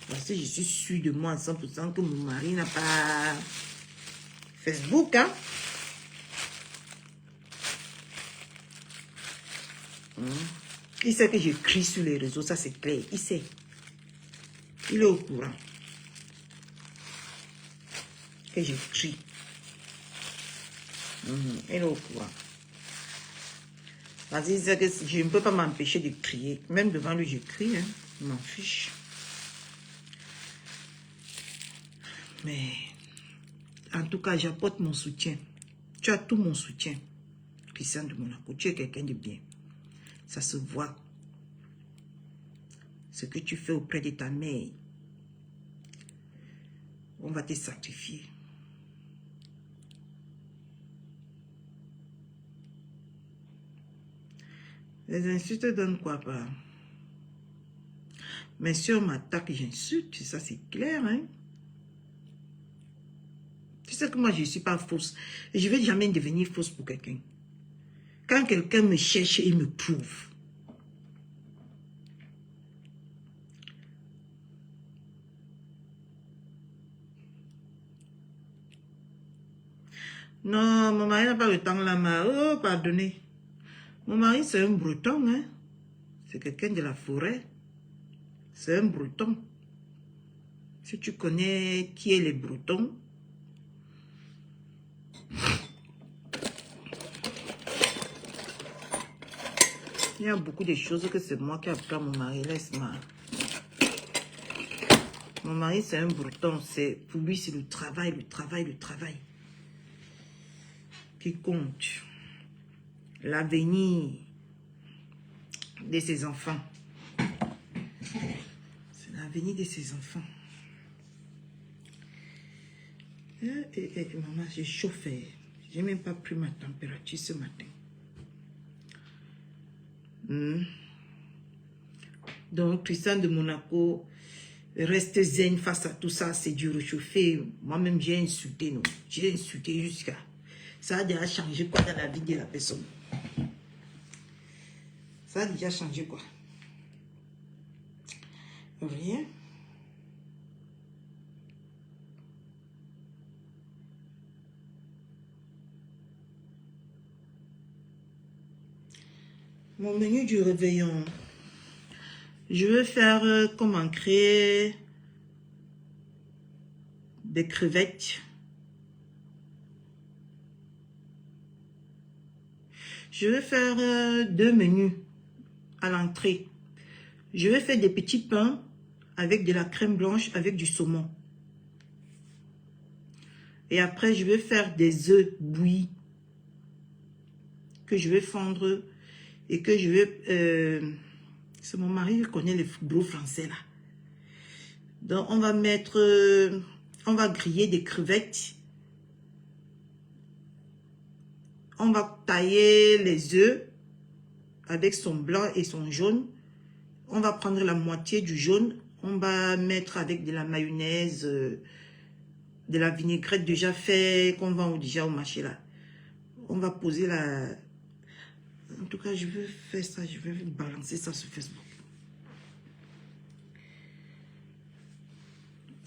Parce que je suis sûre de moi à 100% que mon mari n'a pas Facebook. Hein. Il sait que j'écris sur les réseaux, ça c'est clair. Il sait. Il est au courant. Que j'écris. Il est au courant. Parce qu'il sait que je ne peux pas m'empêcher de crier. Même devant lui, j'écris. Hein. Je m'en fiche. Mais, en tout cas, j'apporte mon soutien. Tu as tout mon soutien. Christian de Monaco, tu es quelqu'un de bien. Ça se voit. Ce que tu fais auprès de ta mère. On va te sacrifier. Les insultes donnent quoi pas? Mes soeurs m'attaquent, j'insulte, ça c'est clair, hein? Tu sais que moi je ne suis pas fausse. Et je ne vais jamais devenir fausse pour quelqu'un. Quand quelqu'un me cherche et me prouve. Non, mon mari n'a pas le temps là, mais oh, pardonnez. Mon mari, c'est un breton, hein. C'est quelqu'un de la forêt. C'est un breton. Si tu connais qui est les bretons, il y a beaucoup de choses que c'est moi qui ai appris à mon mari. Laisse-moi. Mon mari, c'est un breton. Pour lui, c'est le travail, le travail, le travail qui compte. L'avenir de ses enfants. C'est l'avenir de ses enfants. Maman, j'ai chauffé. J'ai même pas pris ma température ce matin. Donc, Christian de Monaco reste zen face à tout ça. C'est du réchauffé. Moi-même, j'ai insulté, non. J'ai insulté jusqu'à... Ça a déjà changé quoi dans la vie de la personne? Ça a déjà changé quoi? Rien. Mon menu du réveillon. Je vais faire comment créer des crevettes. Je vais faire 2 menus à l'entrée. Je vais faire des petits pains avec de la crème blanche, avec du saumon. Et après, je vais faire des œufs bouillis que je vais fondre et que je vais... c'est mon mari qui connaît les gros français là. Donc, on va mettre... on va griller des crevettes. On va tailler les œufs avec son blanc et son jaune. On va prendre la moitié du jaune. On va mettre avec de la mayonnaise, de la vinaigrette déjà fait, qu'on vend déjà au marché là. On va poser la... En tout cas, je vais faire ça, je vais balancer ça sur Facebook.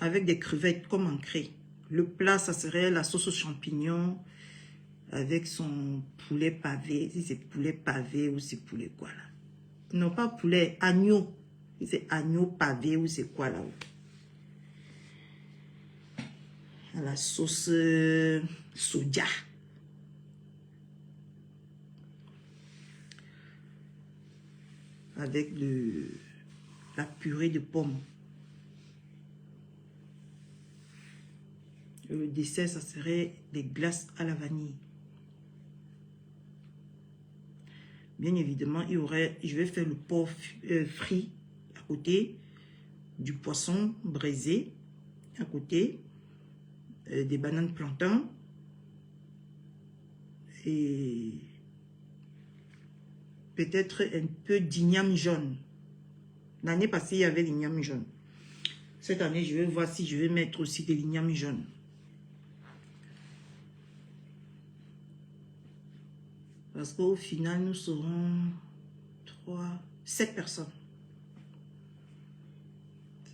Avec des crevettes comme ancrées. Le plat, ça serait la sauce aux champignons avec son poulet pavé. Si c'est poulet pavé ou c'est poulet quoi là. Non, pas poulet, agneau. Si c'est agneau pavé ou c'est quoi là. À la sauce soja. Avec la purée de pommes. Et le dessert, ça serait des glaces à la vanille. Bien évidemment, il y aurait, je vais faire le porc frit à côté, du poisson braisé à côté, des bananes plantains et peut-être un peu d'igname jaune. L'année passée, il y avait l'igname jaune. Cette année, je vais voir si je vais mettre aussi de l'igname jaune. Parce qu'au final, nous serons 7 personnes.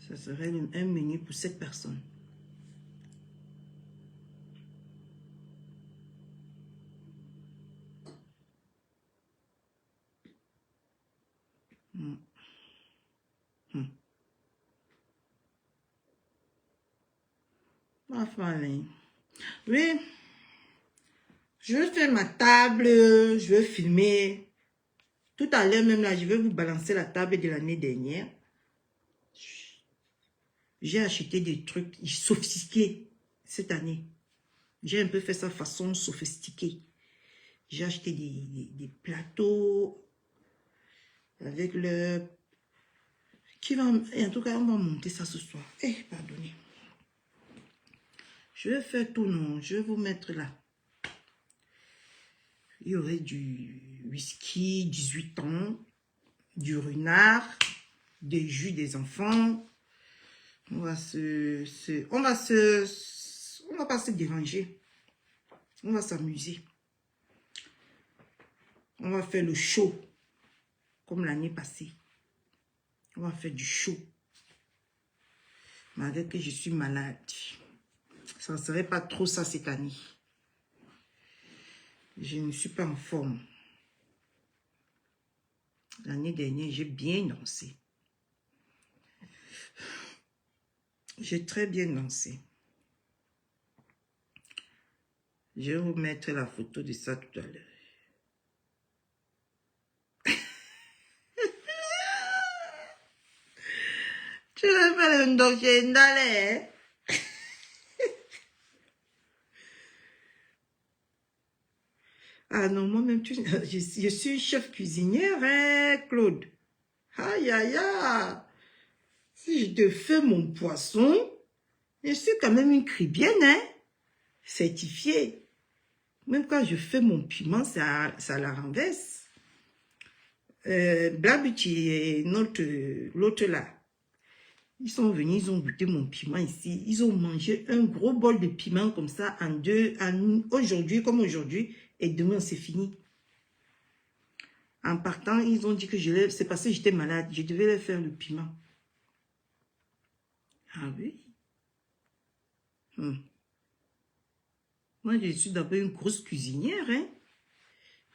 Ça serait un menu pour 7 personnes. Enfin, oui. Je vais faire ma table, je vais filmer. Tout à l'heure même là, je vais vous balancer la table de l'année dernière. J'ai acheté des trucs sophistiqués cette année. J'ai un peu fait ça façon sophistiquée. J'ai acheté des plateaux avec le... Qui va... Et en tout cas, on va monter ça ce soir. Eh, pardonnez. Je vais faire tout, non. Je vais vous mettre là. Il y aurait du whisky, 18 ans, du renard, des jus des enfants. On va pas se déranger. On va s'amuser. On va faire le show, comme l'année passée. On va faire du show. Malgré que je suis malade. Ça ne serait pas trop ça cette année. Je ne suis pas en forme. L'année dernière, j'ai bien dansé. J'ai très bien dansé. Je vais vous mettre la photo de ça tout à l'heure. Tu vas faire un dossier d'aller. Ah non, moi-même, je suis chef cuisinière, hein, Claude. Aïe, aïe, aïe. Si je te fais mon poisson, je suis quand même une cribienne, hein, certifiée. Même quand je fais mon piment, ça la renverse. Blabuti et l'autre là, ils sont venus, ils ont goûté mon piment ici. Ils ont mangé un gros bol de piment comme ça aujourd'hui comme aujourd'hui. Et demain, c'est fini. En partant, ils ont dit que c'est parce que j'étais malade. Je devais leur faire le piment. Ah oui. Moi, je suis d'abord une grosse cuisinière. Hein.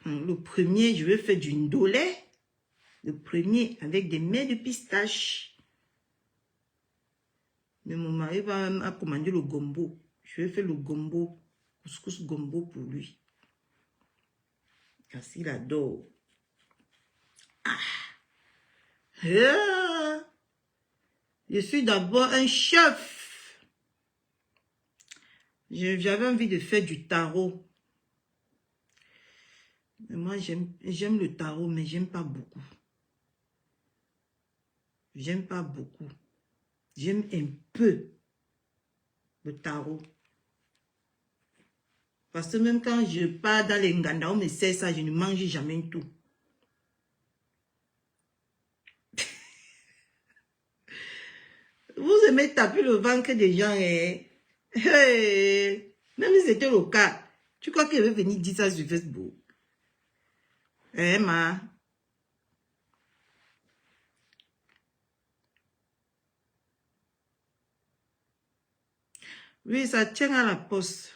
Le premier, je vais faire du ndolé. Le premier, avec des mets de pistache. Mais mon mari m'a commandé le gombo. Je vais faire le gombo. Couscous gombo pour lui. Parce qu'il adore. Ah. Je suis d'abord un chef. J'avais envie de faire du tarot. Mais moi, j'aime le tarot, mais j'aime pas beaucoup. J'aime pas beaucoup. J'aime un peu le tarot. Parce que même quand je pars dans les Nganda, on me sert ça, je ne mange jamais tout. Vous aimez taper le ventre des gens, hein? Hey, même si c'était le cas, tu crois qu'il va venir dire ça sur Facebook? Eh, ma? Oui, ça tient à la poste.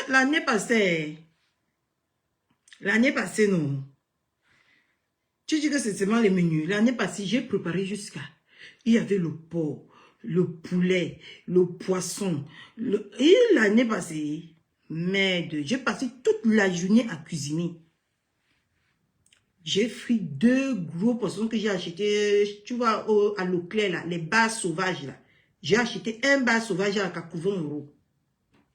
L'année passée, non. Tu dis que c'est seulement les menus. L'année passée, j'ai préparé jusqu'à... Il y avait le porc, le poulet, le poisson. Et l'année passée, merde, j'ai passé toute la journée à cuisiner. J'ai frit 2 gros poissons que j'ai acheté, tu vois, à Leclerc, là, les bars sauvages, là. J'ai acheté un bar sauvage à 80 €.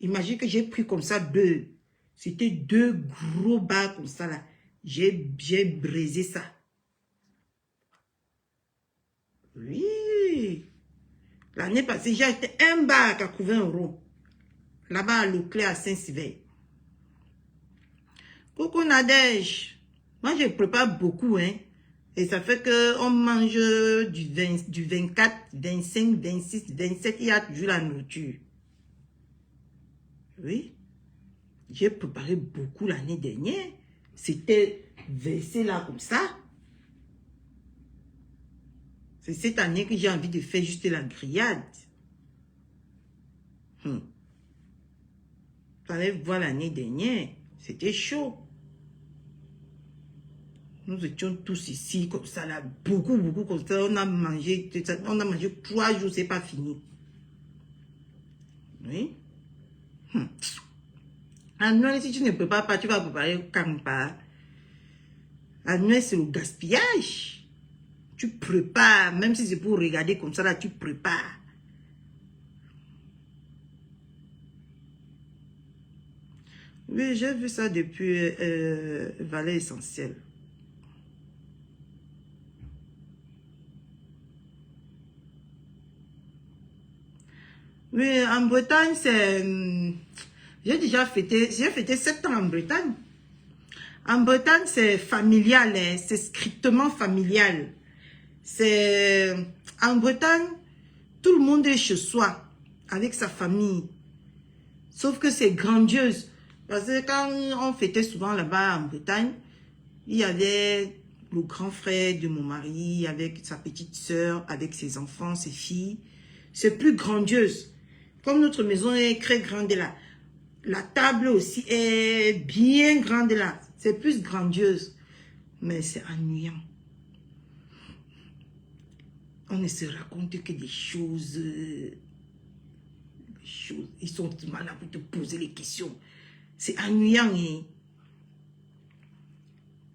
Imagine que j'ai pris comme ça 2. C'était 2 gros bars comme ça, là. J'ai brisé ça. Oui. L'année passée, j'ai acheté un bar à 80 €. Là-bas à Leclerc, à Saint-Sylvain. Coucou Nadège. Moi, je prépare beaucoup, hein. Et ça fait qu'on mange du 24, 25, 26, 27. Il y a toujours la nourriture. Oui. J'ai préparé beaucoup l'année dernière. C'était versé là comme ça. C'est cette année que j'ai envie de faire juste la grillade. Fallait voir l'année dernière. C'était chaud. Nous étions tous ici comme ça là. Beaucoup comme ça. On a mangé 3 jours, c'est pas fini. Oui. À Noël, si tu ne prépares pas, tu vas préparer quand pas. À Noël, c'est le gaspillage. Tu prépares, même si c'est pour regarder comme ça, là, tu prépares. Oui, j'ai vu ça depuis Valais Essentiel. Oui, en Bretagne, c'est... j'ai fêté 7 ans en Bretagne. En Bretagne, c'est familial, hein, c'est strictement familial. C'est... En Bretagne, tout le monde est chez soi, avec sa famille. Sauf que c'est grandiose. Parce que quand on fêtait souvent là-bas en Bretagne, il y avait le grand frère de mon mari, avec sa petite soeur, avec ses enfants, ses filles. C'est plus grandiose. Comme notre maison est très grande là, la table aussi est bien grande là. C'est plus grandiose. Mais c'est ennuyant. On ne se raconte que des choses. Ils sont là pour te poser les questions. C'est ennuyant. Hein?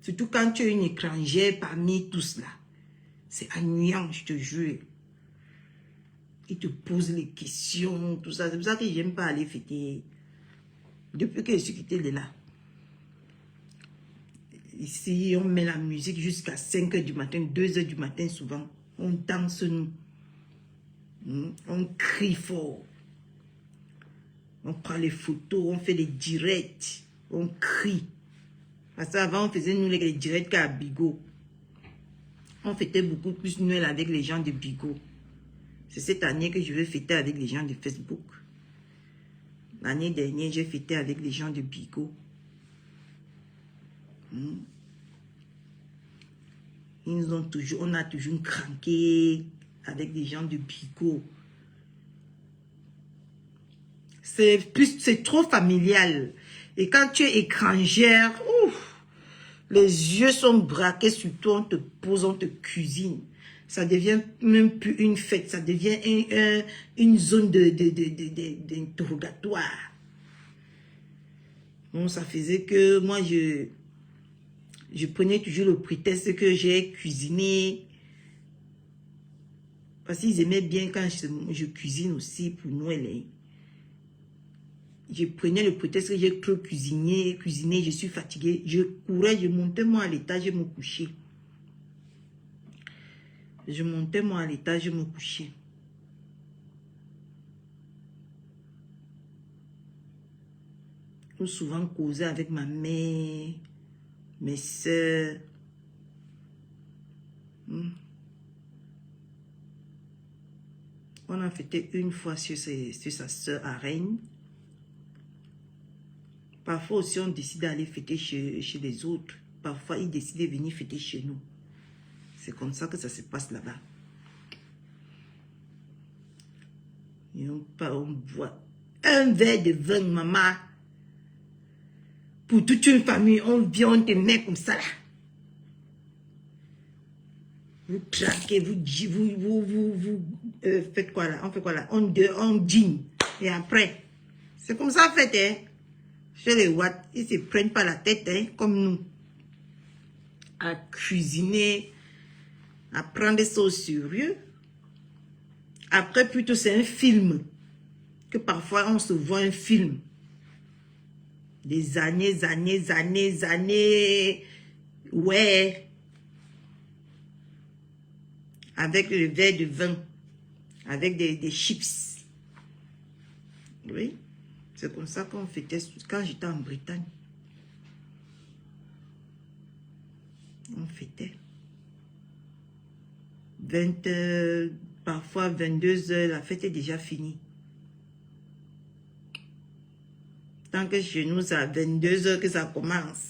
Surtout quand tu es une étrangère parmi tous là. C'est ennuyant, je te jure. Ils te posent les questions, tout ça. C'est pour ça que j'aime pas aller fêter. Depuis que je suis quittée de là. Ici, on met la musique jusqu'à 5 h du matin, 2 h du matin souvent. On danse nous. On crie fort. On prend les photos, on fait les directs. On crie. Parce qu'avant, on faisait nous les directs qu'à Bigot. On fêtait beaucoup plus Noël avec les gens de Bigot. C'est cette année que je vais fêter avec les gens de Facebook. L'année dernière, j'ai fêté avec les gens de Bigot. Ils nous ont toujours, on a toujours craqué avec des gens de Bigot. C'est trop familial. Et quand tu es étrangère, ouf, les yeux sont braqués sur toi, on te pose, on te cuisine. Ça devient même plus une fête, ça devient une zone d'interrogatoire. Bon, ça faisait que moi, je prenais toujours le prétexte que j'ai cuisiné. Parce qu'ils aimaient bien quand je cuisine aussi pour Noël. Hein. Je prenais le prétexte que j'ai trop cuisiné, je suis fatiguée. Je courais, je montais moi à l'étage, je me couchais. Je montais moi à l'étage, je me couchais. On souvent causait avec ma mère, mes soeurs. On a fêté une fois sur sa soeur à Rennes. Parfois aussi, on décide d'aller fêter chez les autres. Parfois, ils décident de venir fêter chez nous. C'est comme ça que ça se passe là-bas. Et on boit un verre de vin, maman. Pour toute une famille, on vient, on te met comme ça là. Vous traquez, vous faites quoi là? On fait quoi là? On dîne. Et après, c'est comme ça en fait, hein. Chez les Watts, ils se prennent pas la tête, hein, comme nous. À cuisiner, à prendre ça au sérieux. Après, plutôt, c'est un film. Que parfois, on se voit un film. Des années. Ouais. Avec le verre de vin. Avec des chips. Oui. C'est comme ça qu'on fêtait quand j'étais en Bretagne. On fêtait. 20 h, parfois 22 h, la fête est déjà finie. Tant que chez nous, c'est à 22 h que ça commence.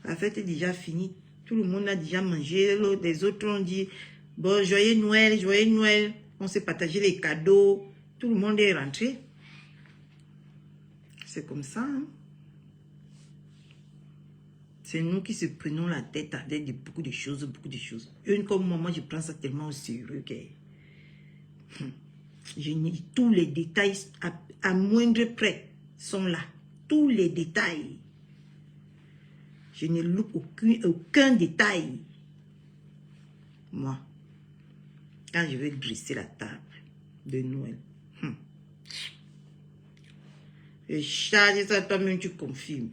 La fête est déjà finie. Tout le monde a déjà mangé. Les autres ont dit, bon, joyeux Noël, joyeux Noël. On s'est partagé les cadeaux. Tout le monde est rentré. C'est comme ça. Hein? C'est nous qui se prenons la tête avec beaucoup de choses, Une comme moi, je prends ça tellement au sérieux que je nie tous les détails à moindre près sont là. Tous les détails. Je ne loupe aucun détail. Moi, quand je vais dresser la table de Noël, je charge ça, toi-même tu confirmes.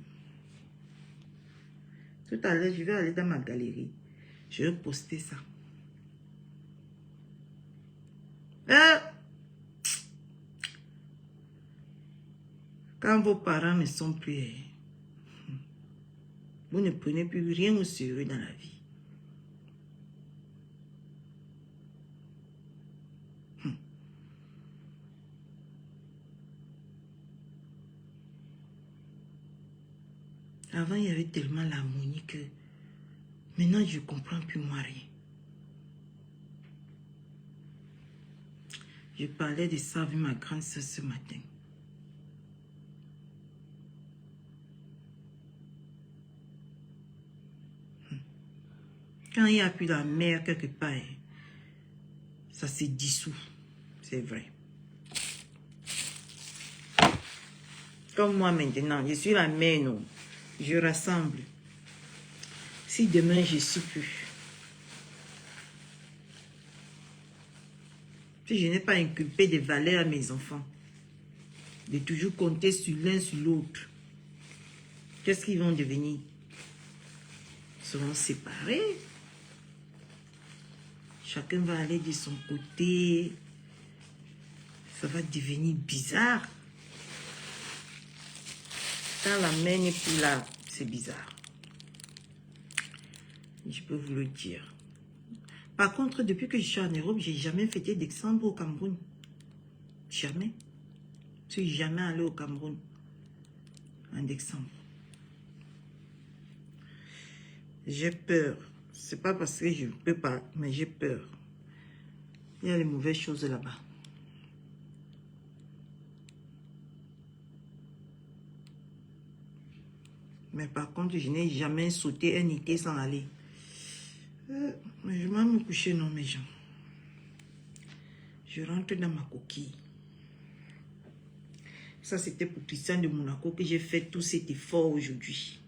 Tout à l'heure, je vais aller dans ma galerie. Je vais poster ça. Quand vos parents ne sont plus, vous ne prenez plus rien au sérieux dans la vie. Avant, il y avait tellement l'harmonie que maintenant, je ne comprends plus moi rien. Je parlais de ça avec ma grande soeur ce matin. Quand il n'y a plus la mère quelque part, ça se dissout. C'est vrai. Comme moi maintenant, je suis la mère, non. Je rassemble. Si demain je ne suis plus, si je n'ai pas inculpé des valeurs à mes enfants, de toujours compter sur l'un sur l'autre, qu'est-ce qu'ils vont devenir? Ils seront séparés. Chacun va aller de son côté. Ça va devenir bizarre. Quand la mère n'est plus là, c'est bizarre. Je peux vous le dire. Par contre, depuis que je suis en Europe, je n'ai jamais fêté décembre au Cameroun. Jamais. Je ne suis jamais allé au Cameroun en décembre. J'ai peur. C'est pas parce que je ne peux pas, mais j'ai peur. Il y a les mauvaises choses là-bas. Mais par contre, je n'ai jamais sauté un été sans aller. Je vais me coucher, non, mes gens. Je rentre dans ma coquille. Ça, c'était pour Christian de Monaco que j'ai fait tout cet effort aujourd'hui.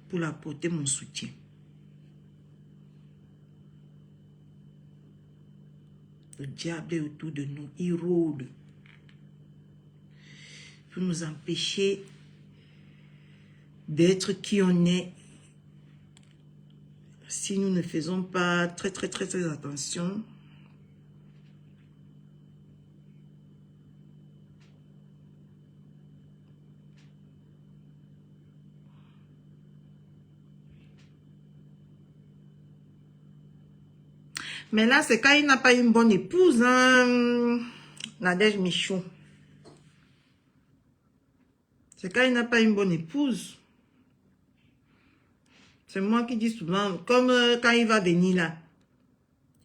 Pour apporter mon soutien. Le diable est autour de nous. Il rôde. Pour nous empêcher d'être qui on est. Si nous ne faisons pas très attention. Mais là, c'est quand il n'a pas une bonne épouse, hein, Nadège Michon. C'est quand il n'a pas une bonne épouse. C'est moi qui dis souvent, comme quand il va venir là,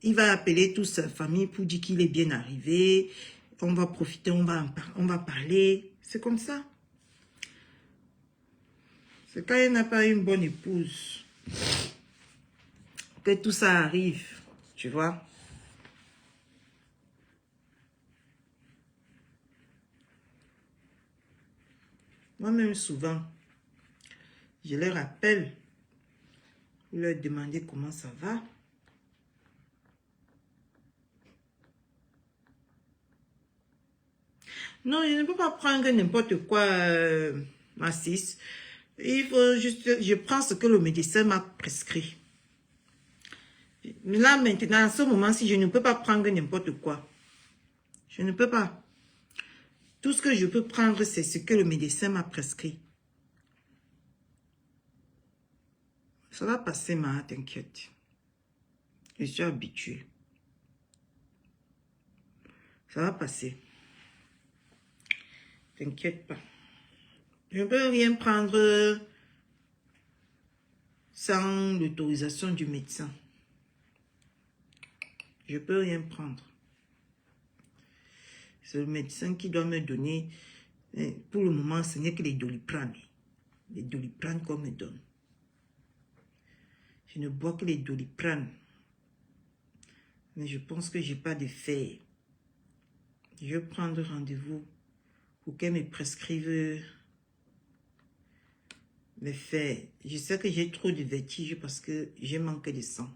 il va appeler toute sa famille pour dire qu'il est bien arrivé. On va profiter, on va parler. C'est comme ça. C'est quand il n'a pas une bonne épouse que tout ça arrive. Tu vois? Moi-même, souvent, je les rappelle pour leur demander comment ça va. Non, je ne peux pas prendre n'importe quoi, ma sis. Il faut juste... Je prends ce que le médecin m'a prescrit. Là, maintenant, à ce moment-ci, je ne peux pas prendre n'importe quoi. Je ne peux pas. Tout ce que je peux prendre, c'est ce que le médecin m'a prescrit. Ça va passer, ma, t'inquiète. Je suis habituée. Ça va passer. T'inquiète pas. Je ne peux rien prendre sans l'autorisation du médecin. Je ne peux rien prendre. C'est le médecin qui doit me donner. Pour le moment, ce n'est que les Doliprane. Les Doliprane qu'on me donne. Je ne bois que les Doliprane. Mais je pense que je n'ai pas de fer. Je vais prendre rendez-vous pour qu'elle me prescrive les fers. Je sais que j'ai trop de vertige parce que j'ai manqué de sang.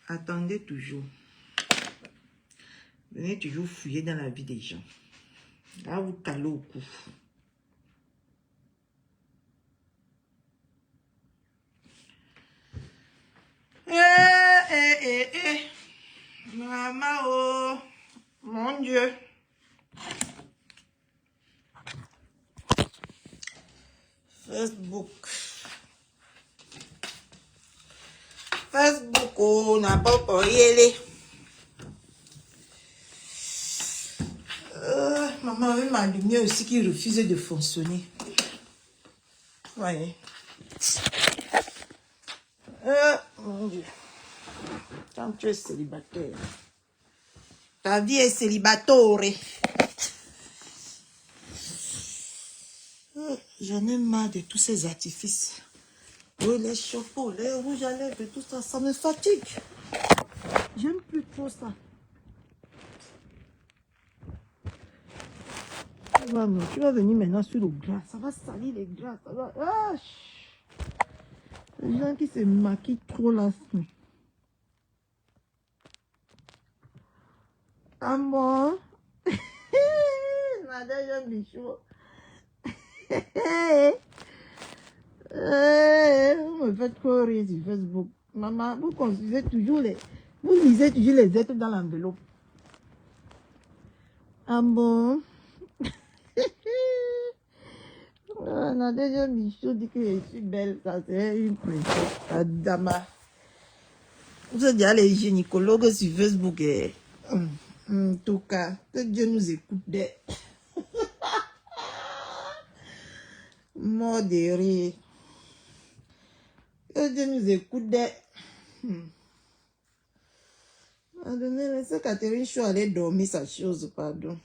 Attendez toujours. Venez toujours fouiller dans la vie des gens. Là, vous calez au cou. Maman, oh. Mon Dieu. Facebook. Facebook, oh, n'a pas pour y aller. Maman avait ma lumière aussi qui refusait de fonctionner. Voyez. Mon Dieu. Quand tu es célibataire, ta vie est célibatore. J'en ai marre de tous ces artifices. Oui, les chapeaux, les rouges à lèvres et tout ça, ça me fatigue. J'aime plus trop ça. Tu vas venir maintenant sur le gras. Ça va salir les gras. Ça va. Ah, les gens qui se maquillent trop là. Ah bon? Madame Bichot. Vous me faites trop rire sur Facebook. Maman, vous lisez toujours les lettres dans l'enveloppe. Ah bon? Nadège Michaud dit que je suis belle, ça c'est une princesse. Adama. Vous êtes déjà les gynécologues sur Facebook. En tout cas, que Dieu nous écoute. Mort de rire. Que Dieu nous écoute. Laissez Catherine Chou aller dormir sa chose, pardon.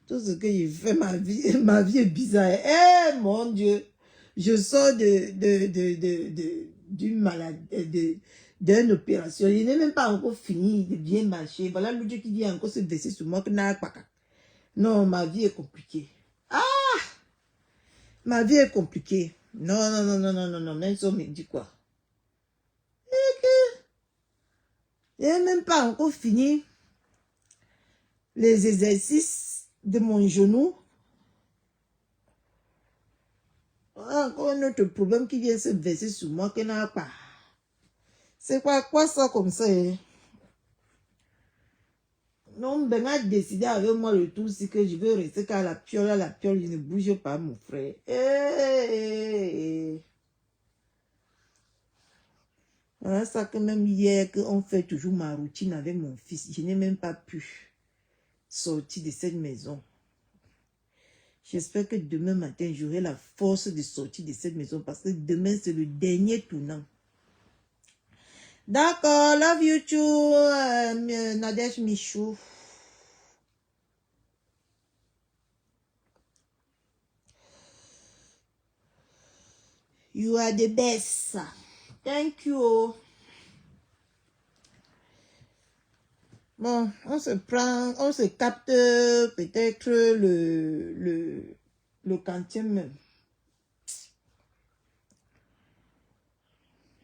Tout ce que je fais, ma vie est bizarre. Eh, mon Dieu, je sors d'une maladie, d'une opération. Je n'ai même pas encore fini de bien marcher. Voilà le Dieu qui vient encore se verser sur moi. Non, ma vie est compliquée. Ah! Ma vie est compliquée. Non, même ça me dit quoi? Je n'ai même pas encore fini les exercices de mon genou. Encore un autre problème qui vient se verser sur moi que n'a pas. C'est quoi ça comme ça? Non, ben a décidé avec moi le tout, c'est que je veux rester qu'à la piole, je ne bouge pas, mon frère. Voilà ça que même hier, on fait toujours ma routine avec mon fils. Je n'ai même pas pu sortir de cette maison. J'espère que demain matin, j'aurai la force de sortir de cette maison parce que demain, c'est le dernier tournant. D'accord, love you too, Nadège Michou. You are the best. Thank you. Bon, on se capte peut-être le quantième même.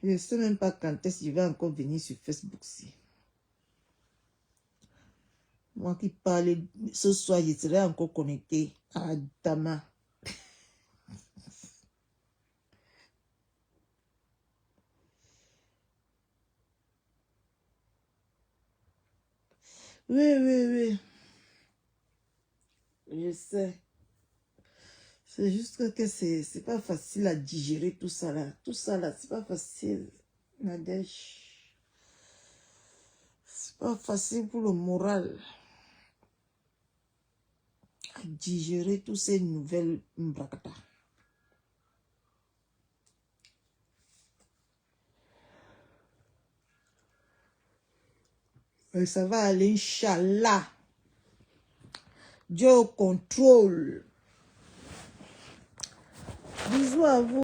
Je ne sais même pas quand est-ce que je vais encore venir sur Facebook-ci. Moi qui parle, ce soir, je serai encore connecté à Dama. Oui. Je sais. C'est juste que c'est pas facile à digérer tout ça là. Tout ça là, c'est pas facile. Nadège. C'est pas facile pour le moral. À digérer toutes ces nouvelles mbrakata. Mais ça va aller, Inch'Allah. Dieu au contrôle. Bisous à vous.